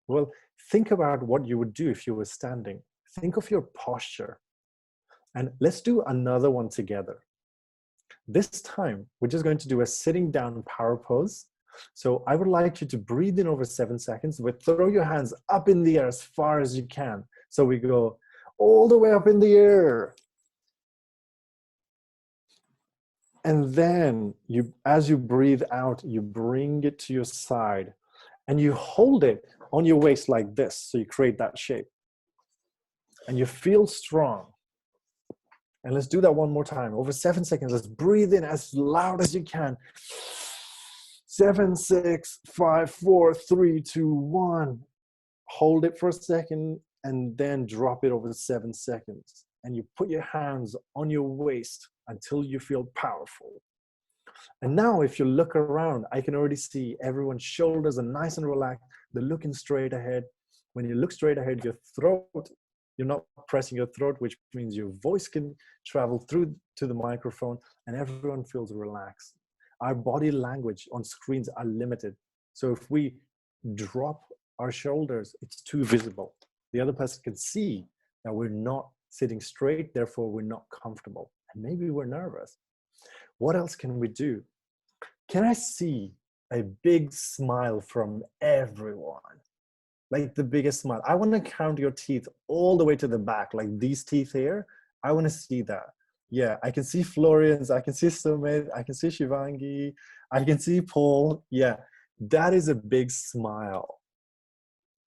Well, think about what you would do if you were standing. Think of your posture. And let's do another one together. This time, we're just going to do a sitting down power pose. So I would like you to breathe in over 7 seconds, but throw your hands up in the air as far as you can. So we go all the way up in the air. And then as you breathe out, you bring it to your side and you hold it on your waist like this. So you create that shape and you feel strong. And let's do that one more time. Over 7 seconds, let's breathe in as loud as you can. 7, 6, 5, 4, 3, 2, 1. Hold it for a second and then drop it over 7 seconds. And you put your hands on your waist until you feel powerful. And now if you look around, I can already see everyone's shoulders are nice and relaxed. They're looking straight ahead. When you look straight ahead, your throat, you're not pressing your throat, which means your voice can travel through to the microphone and everyone feels relaxed. Our body language on screens are limited. So if we drop our shoulders, it's too visible. The other person can see that we're not sitting straight, therefore we're not comfortable. And maybe we're nervous. What else can we do? Can I see a big smile from everyone? Like the biggest smile. I want to count your teeth all the way to the back, like these teeth here. I want to see that. Yeah, I can see Florian's, I can see Sumit, I can see Shivangi, I can see Paul. Yeah, that is a big smile.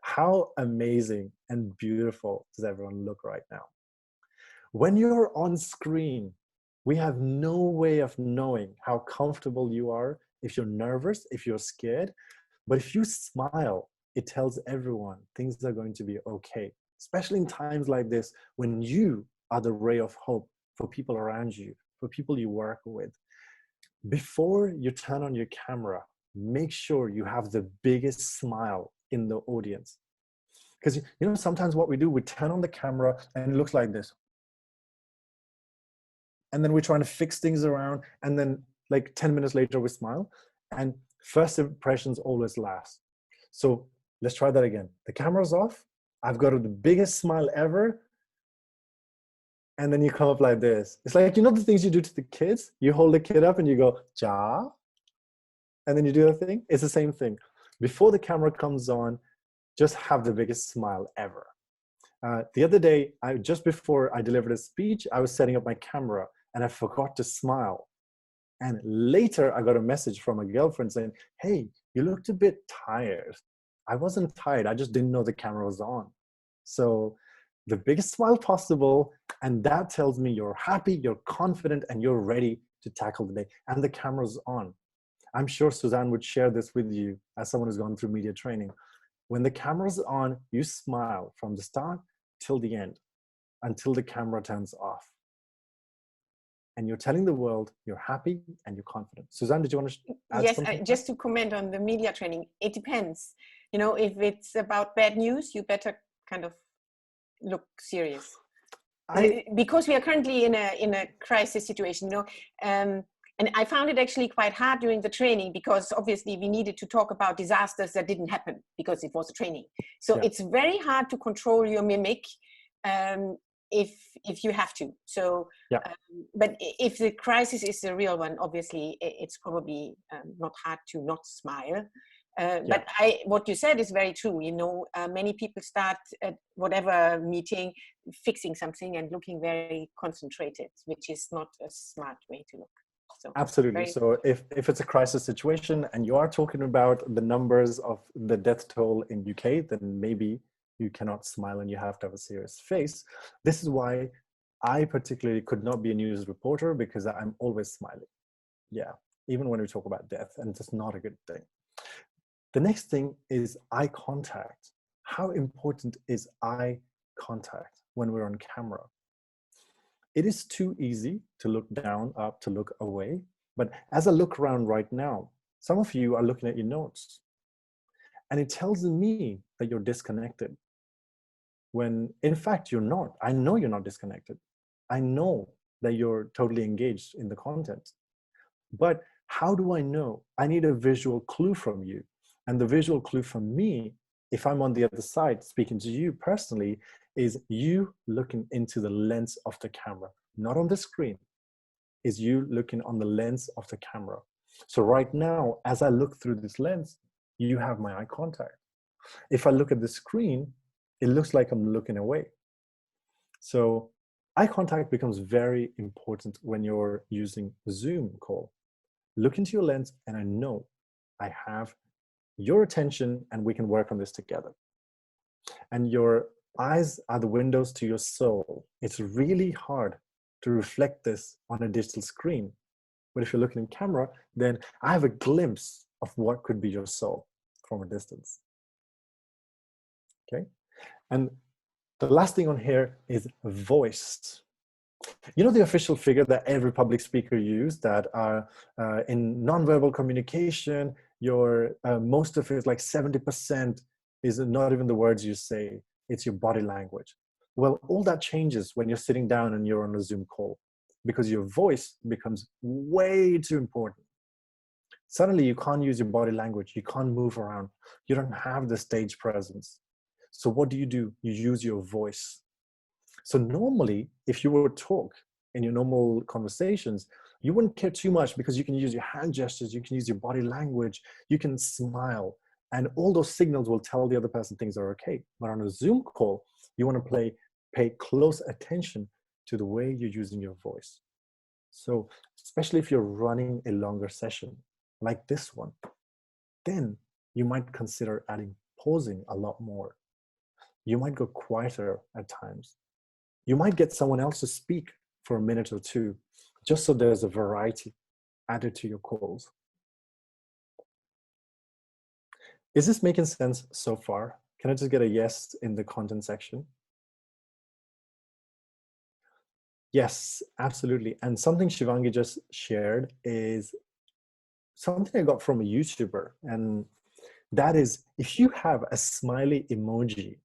How amazing and beautiful does everyone look right now? When you're on screen, we have no way of knowing how comfortable you are, if you're nervous, if you're scared. But if you smile, it tells everyone things are going to be okay, especially in times like this when you are the ray of hope for people around you, for people you work with. Before you turn on your camera, make sure you have the biggest smile in the audience. Because you know, sometimes what we do, we turn on the camera and it looks like this. And then we're trying to fix things around, and then like 10 minutes later we smile, and first impressions always last. So let's try that again. The camera's off. I've got the biggest smile ever. And then you come up like this. It's like, you know the things you do to the kids? You hold the kid up and you go, ja. And then you do the thing. It's the same thing. Before the camera comes on, just have the biggest smile ever. The other day, just before I delivered a speech, I was setting up my camera and I forgot to smile. And later I got a message from a girlfriend saying, hey, you looked a bit tired. I wasn't tired. I just didn't know the camera was on. So the biggest smile possible. And that tells me you're happy, you're confident, and you're ready to tackle the day. And the camera's on. I'm sure Suzanne would share this with you as someone who's gone through media training. When the camera's on, you smile from the start till the end, until the camera turns off. And you're telling the world you're happy and you're confident. Suzanne, did you want to add something? Yes, just to comment on the media training, it depends. You know, if it's about bad news, you better kind of look serious. Because we are currently in a crisis situation, you know, and I found it actually quite hard during the training, because obviously we needed to talk about disasters that didn't happen because it was a training. So it's very hard to control your mimic if you have to. So, but if the crisis is a real one, obviously it's probably not hard to not smile. But what you said is very true. You know, many people start at whatever meeting fixing something and looking very concentrated, which is not a smart way to look. So, absolutely. So if it's a crisis situation and you are talking about the numbers of the death toll in UK, then maybe You cannot smile and you have to have a serious face. This is why I particularly could not be a news reporter, because I'm always smiling. Yeah, even when we talk about death, and it's not a good thing. The next thing is eye contact. How important is eye contact when we're on camera? It is too easy to look down, up, to look away. But as I look around right now, some of you are looking at your notes. And it tells me that you're disconnected. When in fact you're not. I know you're not disconnected. I know that you're totally engaged in the content. But how do I know? I need a visual clue from you. And the visual clue from me, if I'm on the other side speaking to you personally, is you looking into the lens of the camera, not on the screen, is you looking on the lens of the camera. So right now, as I look through this lens, you have my eye contact. If I look at the screen, it looks like I'm looking away. So eye contact becomes very important when you're using a Zoom call. Look into your lens and I know I have your attention and we can work on this together. And your eyes are the windows to your soul. It's really hard to reflect this on a digital screen. But if you're looking in camera, then I have a glimpse of what could be your soul from a distance. Okay? And the last thing on here is voice. You know the official figure that every public speaker uses, that are in nonverbal communication, your most of it, like 70%, is not even the words you say, it's your body language. Well, all that changes when you're sitting down and you're on a Zoom call, because your voice becomes way too important. Suddenly you can't use your body language, you can't move around, you don't have the stage presence. So what do? You use your voice. So normally, if you were to talk in your normal conversations, you wouldn't care too much because you can use your hand gestures, you can use your body language, you can smile, and all those signals will tell the other person things are okay. But on a Zoom call, you want to pay close attention to the way you're using your voice. So especially if you're running a longer session like this one, then you might consider adding pausing a lot more. You might go quieter at times. You might get someone else to speak for a minute or two, just so there's a variety added to your calls. Is this making sense so far? Can I just get a yes in the content section? Yes, absolutely. And something Shivangi just shared is something I got from a YouTuber. And that is, if you have a smiley emoji,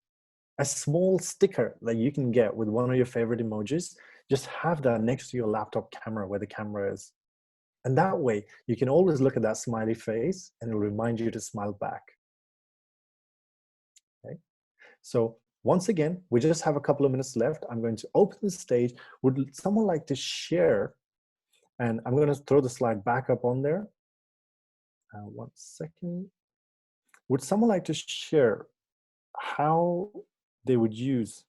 a small sticker that you can get with one of your favorite emojis, just have that next to your laptop camera where the camera is. And that way you can always look at that smiley face and it'll remind you to smile back. Okay. So once again, we just have a couple of minutes left. I'm going to open the stage. Would someone like to share? And I'm going to throw the slide back up on there. 1 second. Would someone like to share how they would use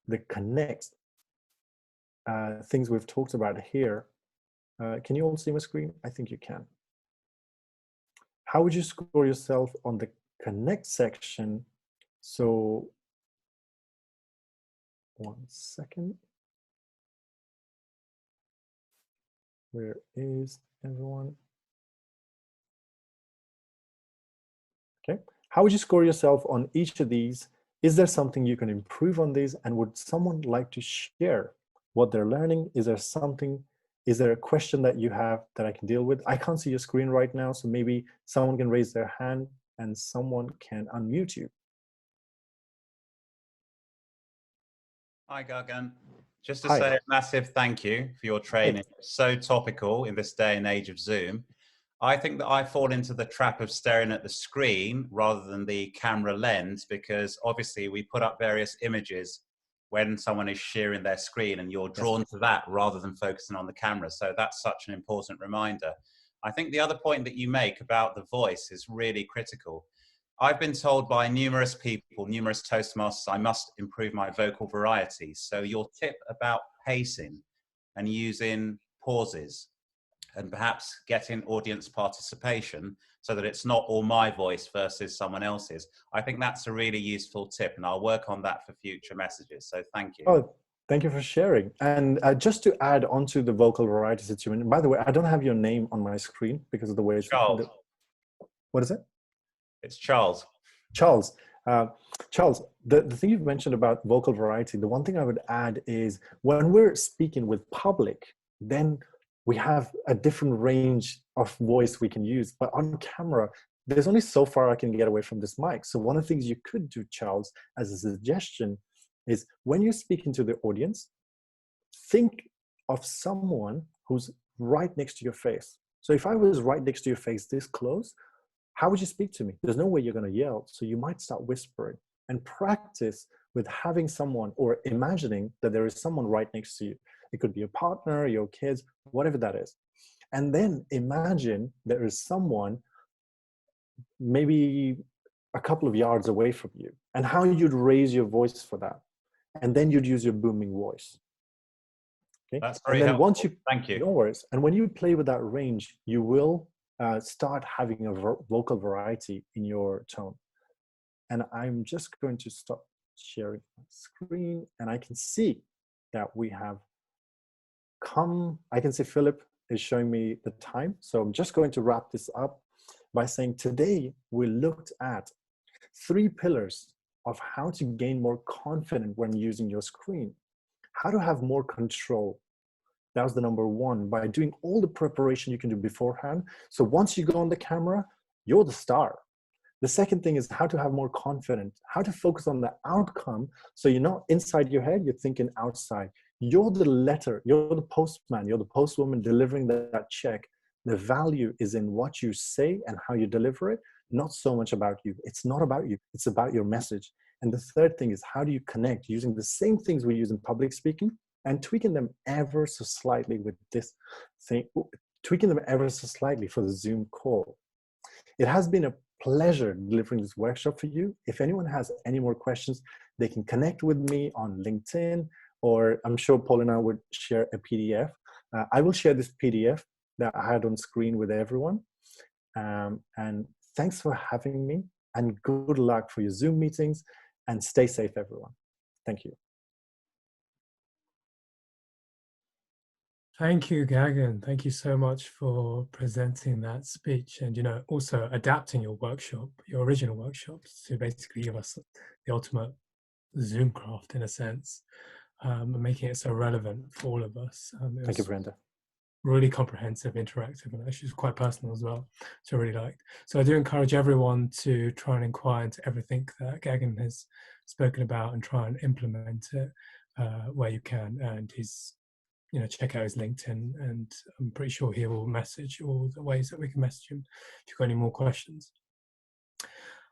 the connect things we've talked about here? Can you all see my screen? I think you can. How would you score yourself on the connect section? So 1 second. Where is everyone? Okay. How would you score yourself on each of these? Is there something you can improve on these? And would someone like to share what they're learning? Is there a question that you have that I can deal with? I can't see your screen right now, so maybe someone can raise their hand and someone can unmute you. Hi, Gagan. Just to Hi. say a massive thank you for your training. It's so topical in this day and age of Zoom. I think that I fall into the trap of staring at the screen rather than the camera lens, because obviously we put up various images when someone is sharing their screen and you're drawn to that rather than focusing on the camera. So that's such an important reminder. I think the other point that you make about the voice is really critical. I've been told by numerous people, numerous Toastmasters, I must improve my vocal variety. So your tip about pacing and using pauses and perhaps getting audience participation so that it's not all my voice versus someone else's. I think that's a really useful tip, and I'll work on that for future messages. So thank you. Oh, thank you for sharing. And just to add on to the vocal variety situation, by the way, I don't have your name on my screen because of the way it's... Charles. What is it? It's Charles. Charles. Charles, the thing you've mentioned about vocal variety, the one thing I would add is when we're speaking with public, then we have a different range of voice we can use. But on camera, there's only so far I can get away from this mic. So one of the things you could do, Charles, as a suggestion, is when you're speaking to the audience, think of someone who's right next to your face. So if I was right next to your face this close, how would you speak to me? There's no way you're going to yell. So you might start whispering and practice with having someone or imagining that there is someone right next to you. It could be your partner, your kids, whatever that is. And then imagine there is someone maybe a couple of yards away from you and how you'd raise your voice for that. And then you'd use your booming voice. Okay? That's very and then helpful. once you, Thank you. No worries. And when you play with that range, you will start having a vocal variety in your tone. And I'm just going to stop sharing my screen, and I can see that we have come. I can see Philip is showing me the time. So I'm just going to wrap this up by saying today we looked at 3 pillars of how to gain more confidence when using your screen, how to have more control. That was the number 1, by doing all the preparation you can do beforehand. So once you go on the camera, you're the star. The second thing is how to have more confidence, how to focus on the outcome. So you're not inside your head, you're thinking outside. You're the letter, you're the postman, you're the postwoman delivering that check. The value is in what you say and how you deliver it, not so much about you. It's not about you, it's about your message. And the third thing is how do you connect using the same things we use in public speaking and tweaking them ever so slightly with this thing, tweaking them ever so slightly for the Zoom call. It has been a pleasure delivering this workshop for you. If anyone has any more questions, they can connect with me on LinkedIn, or I'm sure Paul and I would share a PDF. I will share this PDF that I had on screen with everyone. And thanks for having me, and good luck for your Zoom meetings, and stay safe, everyone. Thank you. Thank you, Gagan. Thank you so much for presenting that speech, and also adapting your workshop, your original workshops, to basically give us the ultimate Zoom craft in a sense, and making it so relevant for all of us. Thank you, Brenda. Really comprehensive, interactive, and actually quite personal as well, which I really liked. So I do encourage everyone to try and inquire into everything that Gagan has spoken about and try and implement it where you can. And he's check out his LinkedIn, and I'm pretty sure he will message all the ways that we can message him if you've got any more questions.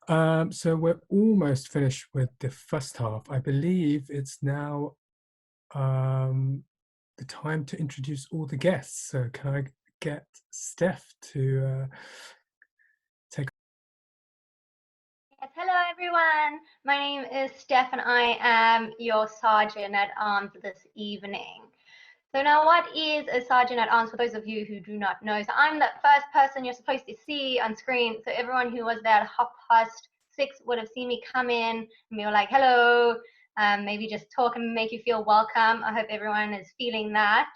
So we're almost finished with the first half. I believe it's now the time to introduce all the guests. So can I get Steph to take? Yes, hello everyone. My name is Steph and I am your Sergeant at Arms this evening. So now what is a Sergeant at Arms for those of you who do not know? So I'm the first person you're supposed to see on screen. So everyone who was there at 6:30 would have seen me come in and be like, hello, maybe just talk and make you feel welcome. I hope everyone is feeling that.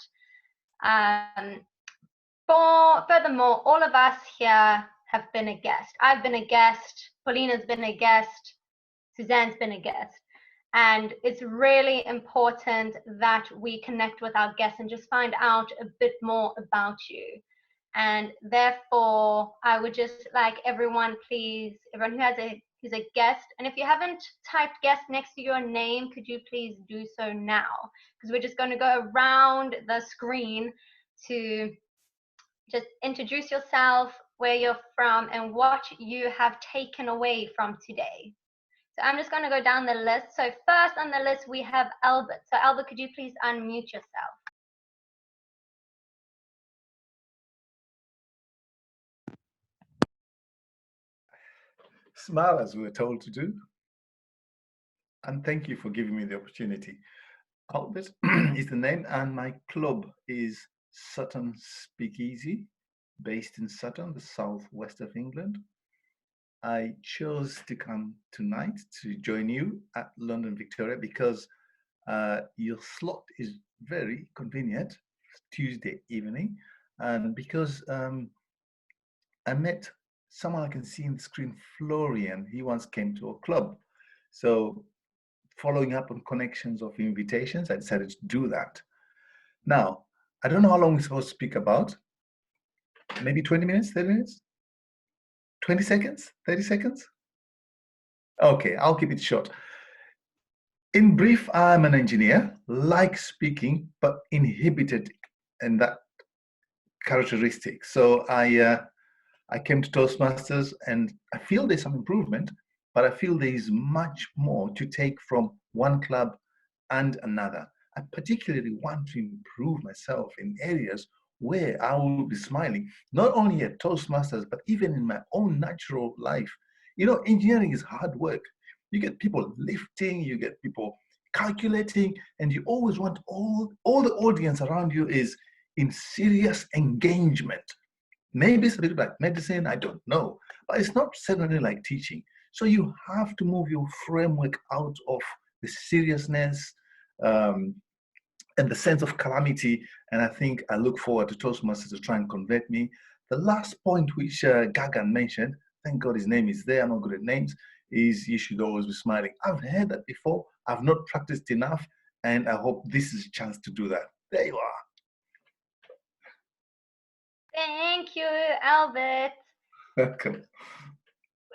Furthermore, all of us here have been a guest. I've been a guest, Paulina's been a guest, Suzanne's been a guest. And it's really important that we connect with our guests and just find out a bit more about you. And therefore, I would just like everyone, please, everyone who's a guest, and if you haven't typed guest next to your name, could you please do so now? Because we're just going to go around the screen to just introduce yourself, where you're from, and what you have taken away from today. So I'm just going to go down the list. So first on the list, we have Albert. So Albert, could you please unmute yourself? Smile as we were told to do. And thank you for giving me the opportunity. Albert is the name, and my club is Sutton Speakeasy. based in Sutton, the southwest of England. I chose to come tonight to join you at London, Victoria, because your slot is very convenient, Tuesday evening, and because I met someone I can see in the screen, Florian. He once came to a club. So following up on connections of invitations, I decided to do that. Now, I don't know how long we're supposed to speak about. Maybe 20 minutes, 30 minutes? 20 seconds, 30 seconds? Okay, I'll keep it short. In brief, I'm an engineer, like speaking, but inhibited in that characteristic. So I came to Toastmasters and I feel there's some improvement, but I feel there is much more to take from one club and another. I particularly want to improve myself in areas where I will be smiling, not only at Toastmasters, but even in my own natural life. You know, engineering is hard work. You get people lifting, you get people calculating, and you always want all the audience around you is in serious engagement. Maybe it's a bit like medicine, I don't know, but it's not certainly like teaching. So you have to move your framework out of the seriousness and the sense of calamity. And I think I look forward to Toastmasters to try and convert me. The last point which Gagan mentioned, thank God his name is there, I'm not good at names, is you should always be smiling. I've heard that before, I've not practiced enough, and I hope this is a chance to do that. There you are. Thank you, Albert. Welcome.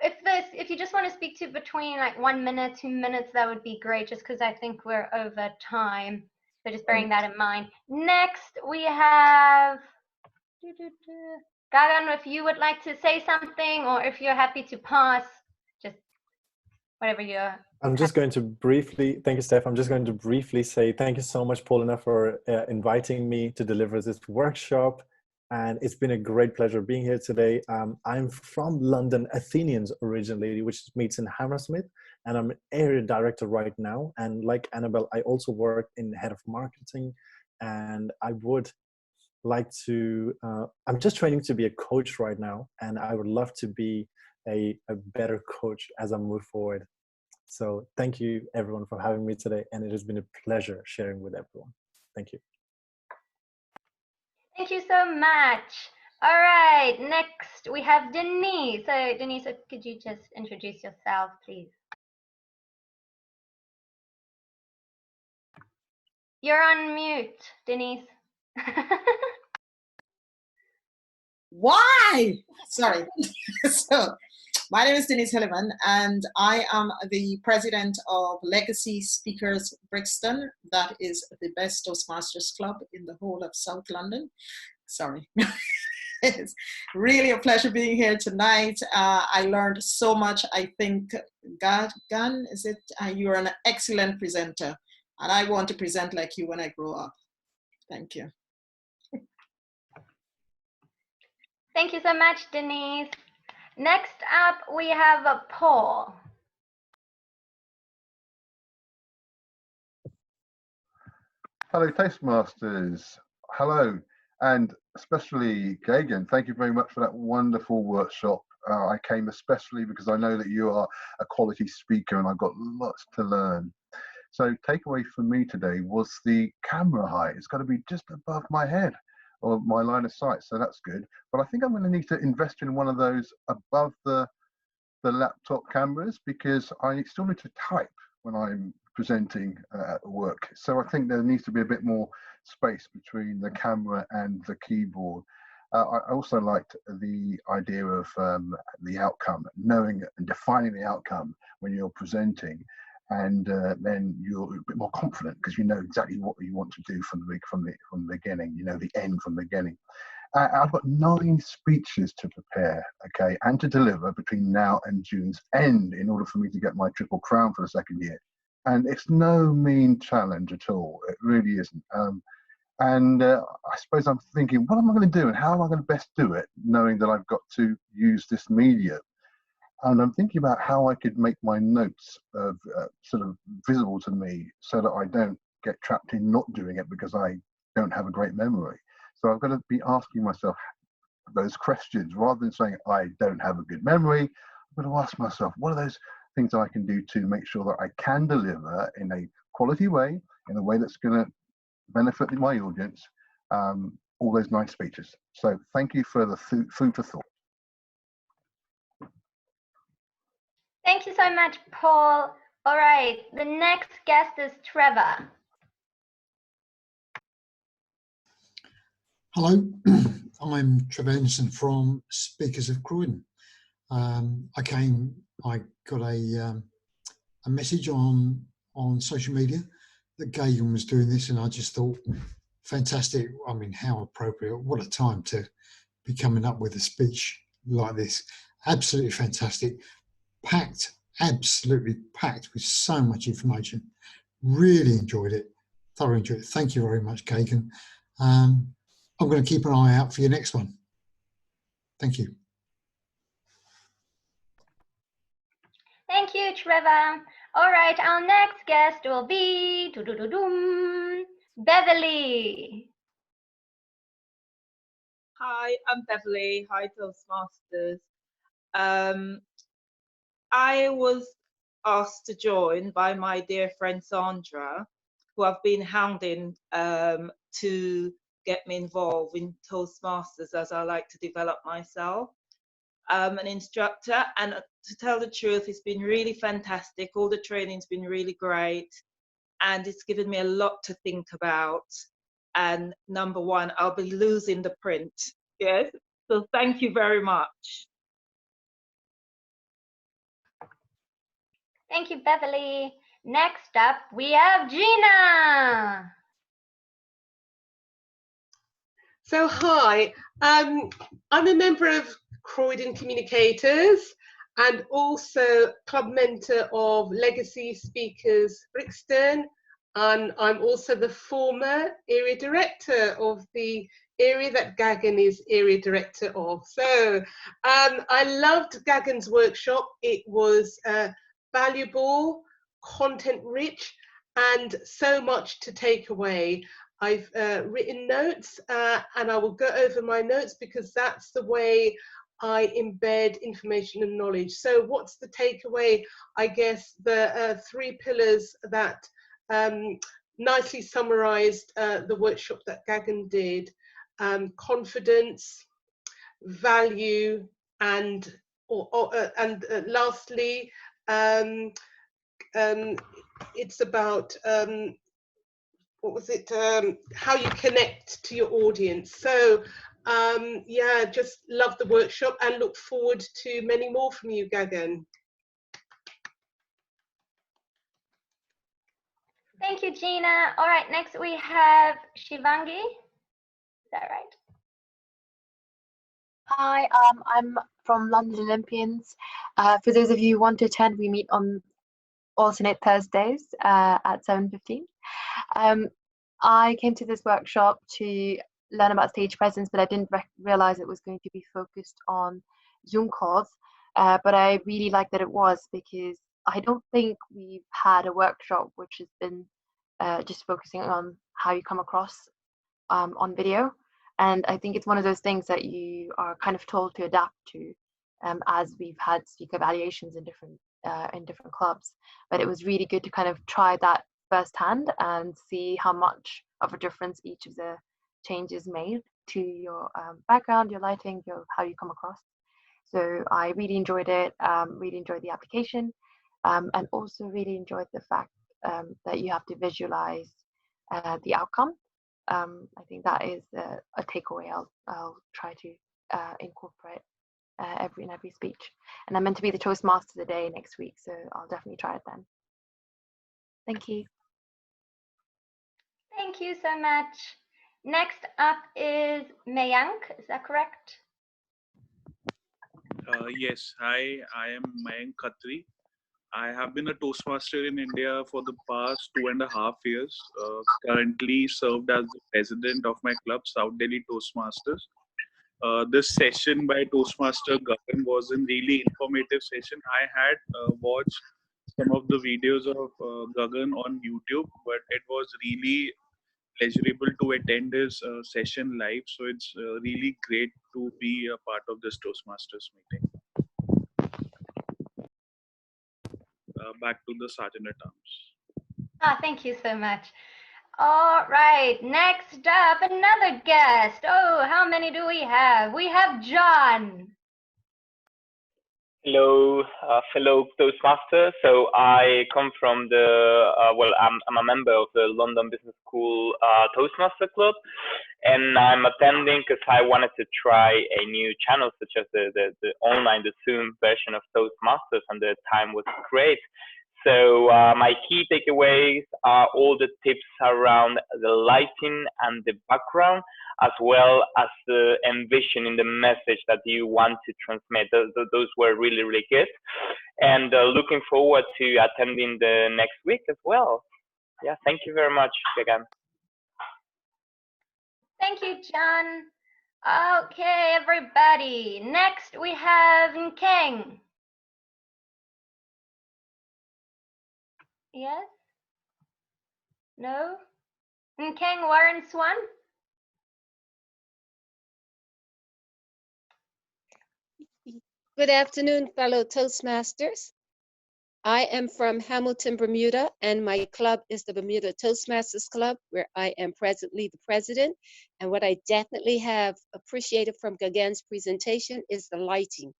If you just want to speak to between like 1 minute, 2 minutes, that would be great, just because I think we're over time. So just bearing that in mind. Next, we have Gagan, if you would like to say something, or if you're happy to pass, just whatever you're. I'm just going to briefly, thank you, Steph. I'm just going to briefly say thank you so much, Paulina, for inviting me to deliver this workshop. And it's been a great pleasure being here today. I'm from London, Athenians originally, which meets in Hammersmith, and I'm area director right now. And like Annabelle, I also work in head of marketing, and I would like to, I'm just training to be a coach right now, and I would love to be a better coach as I move forward. So thank you everyone for having me today, and it has been a pleasure sharing with everyone. Thank you. Thank you so much. All right, next we have Denise. So Denise, could you just introduce yourself, please? You're on mute, Denise. Why? Sorry. So, my name is Denise Helaman, and I am the president of Legacy Speakers Brixton. That is the best Toastmasters club in the whole of South London. Sorry. It's really a pleasure being here tonight. I learned so much. I think, Gagan, is it? You're an excellent presenter, and I want to present like you when I grow up. Thank you. Thank you so much, Denise. Next up, we have Paul. Hello, Toastmasters. Hello, and especially Gagan. Thank you very much for that wonderful workshop. I came especially because I know that you are a quality speaker and I've got lots to learn. So takeaway for me today was the camera height. It's got to be just above my head or my line of sight, so that's good. But I think I'm going to need to invest in one of those above the laptop cameras, because I still need to type when I'm presenting at work. So I think there needs to be a bit more space between the camera and the keyboard. I also liked the idea of the outcome, knowing and defining the outcome when you're presenting, and then you're a bit more confident because you know exactly what you want to do from the beginning. You know the end from the beginning. I've got 9 speeches to prepare, okay, and to deliver between now and June's end in order for me to get my Triple Crown for the second year. And it's no mean challenge at all. It really isn't. I suppose I'm thinking, what am I going to do and how am I going to best do it, knowing that I've got to use this medium? And I'm thinking about how I could make my notes sort of visible to me so that I don't get trapped in not doing it because I don't have a great memory. So I've got to be asking myself, those questions. Rather than saying, I don't have a good memory, I'm going to ask myself, what are those things that I can do to make sure that I can deliver in a quality way, in a way that's going to benefit my audience, all those nice speeches. So thank you for the food for thought. Thank you so much, Paul. All right, the next guest is Trevor. Hello, I'm Trevor Anderson from Speakers of Croydon. I got a message on social media that Gagan was doing this, and I just thought, fantastic. I mean, how appropriate. What a time to be coming up with a speech like this. Absolutely fantastic. Packed, absolutely packed with so much information. Really enjoyed it. Thoroughly enjoyed it. Thank you very much, Gagan. I'm going to keep an eye out for your next one. Thank you. Thank you, Trevor. All right, our next guest will be Beverly. Hi, I'm Beverly. Hi, Toastmasters. I was asked to join by my dear friend Sandra, who I've been hounding to get me involved in Toastmasters as I like to develop myself. An instructor, and to tell the truth, it's been really fantastic. All the training's been really great, and it's given me a lot to think about. And number one, I'll be losing the print. Yes, so thank you very much. Thank you, Beverly. Next up, we have Gina. So hi, I'm a member of Croydon Communicators and also club mentor of Legacy Speakers Brixton, and I'm also the former area director of the area that Gagan is area director of. So I loved Gagan's workshop. It was valuable, content rich, and so much to take away. I've written notes and I will go over my notes because that's the way I embed information and knowledge. So what's the takeaway? I guess the 3 pillars that nicely summarized the workshop that Gagan did: confidence, value, and lastly, it's about what was it? How you connect to your audience. So yeah, just love the workshop and look forward to many more from you, Gagan. Thank you, Gina. All right, next we have Shivangi. Is that right? Hi, I'm from London Olympians. For those of you who want to attend, we meet on alternate Thursdays at 7:15. I came to this workshop to learn about stage presence, but I didn't realize it was going to be focused on Zoom calls. But I really like that it was, because I don't think we've had a workshop which has been just focusing on how you come across on video. And I think it's one of those things that you are kind of told to adapt to, as we've had speaker evaluations in different clubs. But it was really good to kind of try that firsthand and see how much of a difference each of the changes made to your background, your lighting, how you come across. So I really enjoyed it, really enjoyed the application, and also really enjoyed the fact that you have to visualize the outcome. I think that is a takeaway I'll try to incorporate in every speech. And I'm meant to be the Toastmaster of the day next week, so I'll definitely try it then. Thank you. Thank you so much. Next up is Mae Young. Is that correct? Yes, hi, I am Mae Young Khatri. I have been a Toastmaster in India for the past 2.5 years. Currently served as the president of my club, South Delhi Toastmasters. This session by Toastmaster Gagan was a really informative session. I had watched some of the videos of Gagan on YouTube, but it was really pleasurable to attend his session live. So it's really great to be a part of this Toastmasters meeting. Back to the Sergeant at Arms. Thank you so much. All right, next up, another guest. Oh, how many do we have? We have John. Hello, fellow Toastmasters. So I come from the, I'm a member of the London Business School Toastmaster Club, and I'm attending because I wanted to try a new channel such as the online, the Zoom version of Toastmasters, and the time was great. So my key takeaways are all the tips around the lighting and the background, as well as envisioning the message that you want to transmit. Those were really, really good. And looking forward to attending the next week as well. Yeah, thank you very much, Gagan. Thank you, John. Okay, everybody. Next, we have Nkeng. Yes? No? Nkeng Warren Swan? Good afternoon, fellow Toastmasters. I am from Hamilton, Bermuda, and my club is the Bermuda Toastmasters Club, where I am presently the president. And what I definitely have appreciated from Gagan's presentation is the lighting.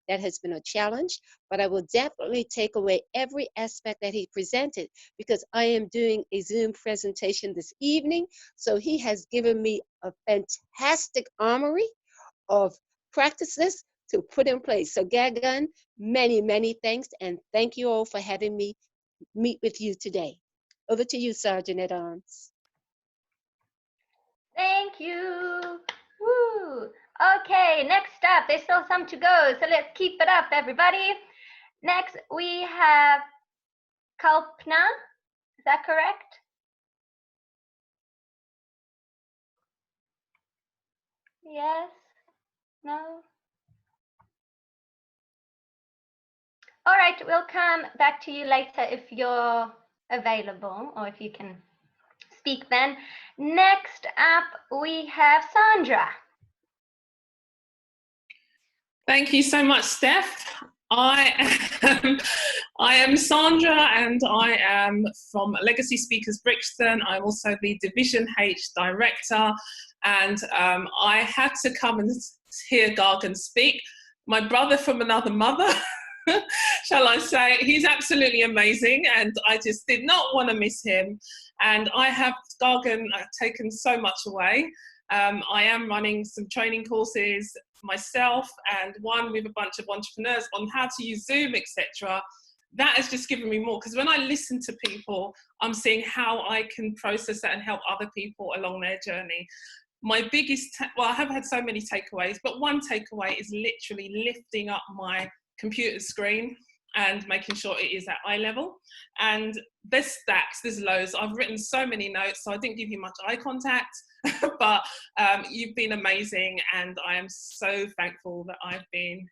That has been a challenge, but I will definitely take away every aspect that he presented, because I am doing a Zoom presentation this evening. So he has given me a fantastic armory of practices to put in place. So Gagan, many, many thanks, and thank you all for having me meet with you today. Over to you, Sergeant at Arms. Thank you. Woo. Okay, next up, there's still some to go, so let's keep it up, everybody. Next, we have Kalpna. Is that correct? Yes? No? All right, we'll come back to you later if you're available, or if you can speak then. Next up, we have Sandra. Thank you so much, Steph. I am Sandra, and I am from Legacy Speakers Brixton. I'm also the Division H Director, and I had to come and hear Gagan speak. My brother from another mother, shall I say. He's absolutely amazing, and I just did not want to miss him. And I have, Gagan, taken so much away. I am running some training courses myself, and one with a bunch of entrepreneurs on how to use Zoom, etc. That has just given me more, because when I listen to people, I'm seeing how I can process that and help other people along their journey. My biggest, well, I have had so many takeaways, but one takeaway is literally lifting up my computer screen and making sure it is at eye level. And there's stacks, there's loads. I've written so many notes, so I didn't give you much eye contact, but you've been amazing, and I am so thankful that I've been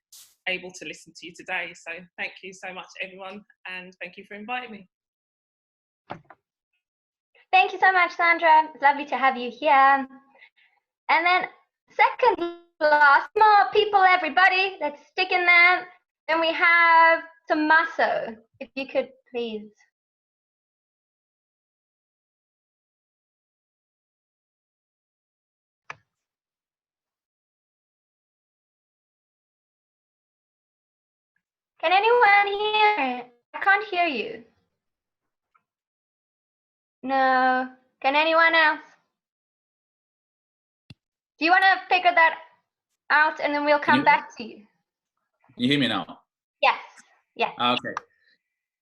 able to listen to you today. So thank you so much, everyone, and thank you for inviting me. Thank you so much, Sandra. It's lovely to have you here. And then second last, more people, everybody. Let's stick in there. Then we have Tommaso, if you could please. Can anyone hear? I can't hear you. No. Can anyone else? Do you want to figure that out, and then we'll come back to you? You hear me now? Yes. Yeah. Okay.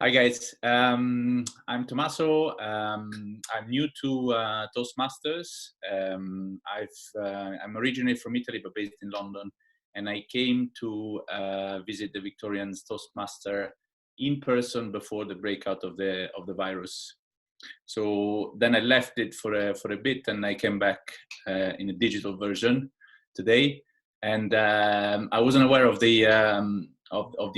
Hi guys. I'm Tommaso. I'm new to Toastmasters. I'm originally from Italy, but based in London, and I came to visit the Victorians Toastmaster in person before the breakout of the virus. So then I left it for a bit, and I came back in a digital version today. And I wasn't aware of the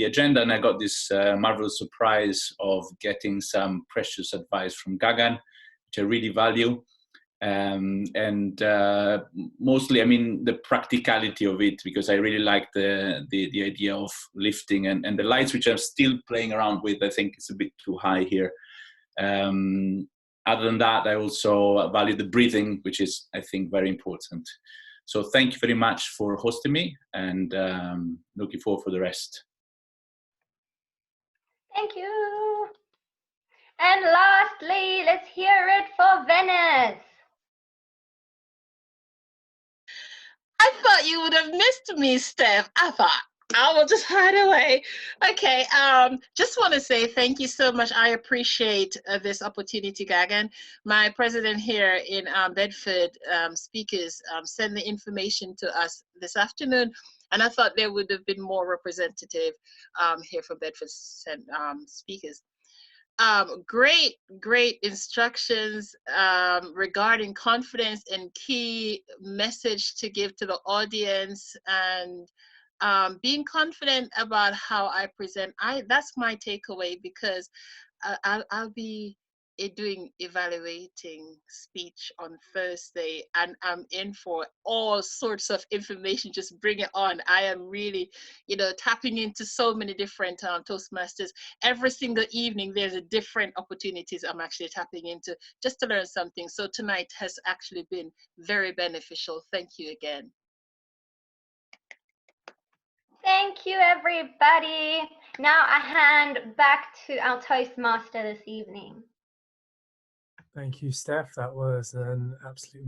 agenda, and I got this marvelous surprise of getting some precious advice from Gagan, which I really value. and mostly, I mean, the practicality of it, because I really like the idea of lifting and the lights, which I'm still playing around with. I think it's a bit too high here. Other than that, I also value the breathing, which is, I think, very important. So thank you very much for hosting me, and looking forward for the rest. Thank you. And lastly, let's hear it for Venice. I thought you would have missed me, Steph. I thought I will just hide away. Okay, just want to say thank you so much. I appreciate this opportunity, Gagan. My president here in Bedford speakers sent the information to us this afternoon, and I thought there would have been more representative here from Bedford speakers. Great instructions regarding confidence and key message to give to the audience, and being confident about how I present. That's my takeaway, because I'll be doing evaluating speech on Thursday, and I'm in for all sorts of information. Just bring it on. I am really, tapping into so many different Toastmasters. Every single evening there's a different opportunities I'm actually tapping into just to learn something. So tonight has actually been very beneficial. Thank you again. Thank you, everybody. Now I hand back to our Toastmaster this evening. Thank you, Steph. That was an absolute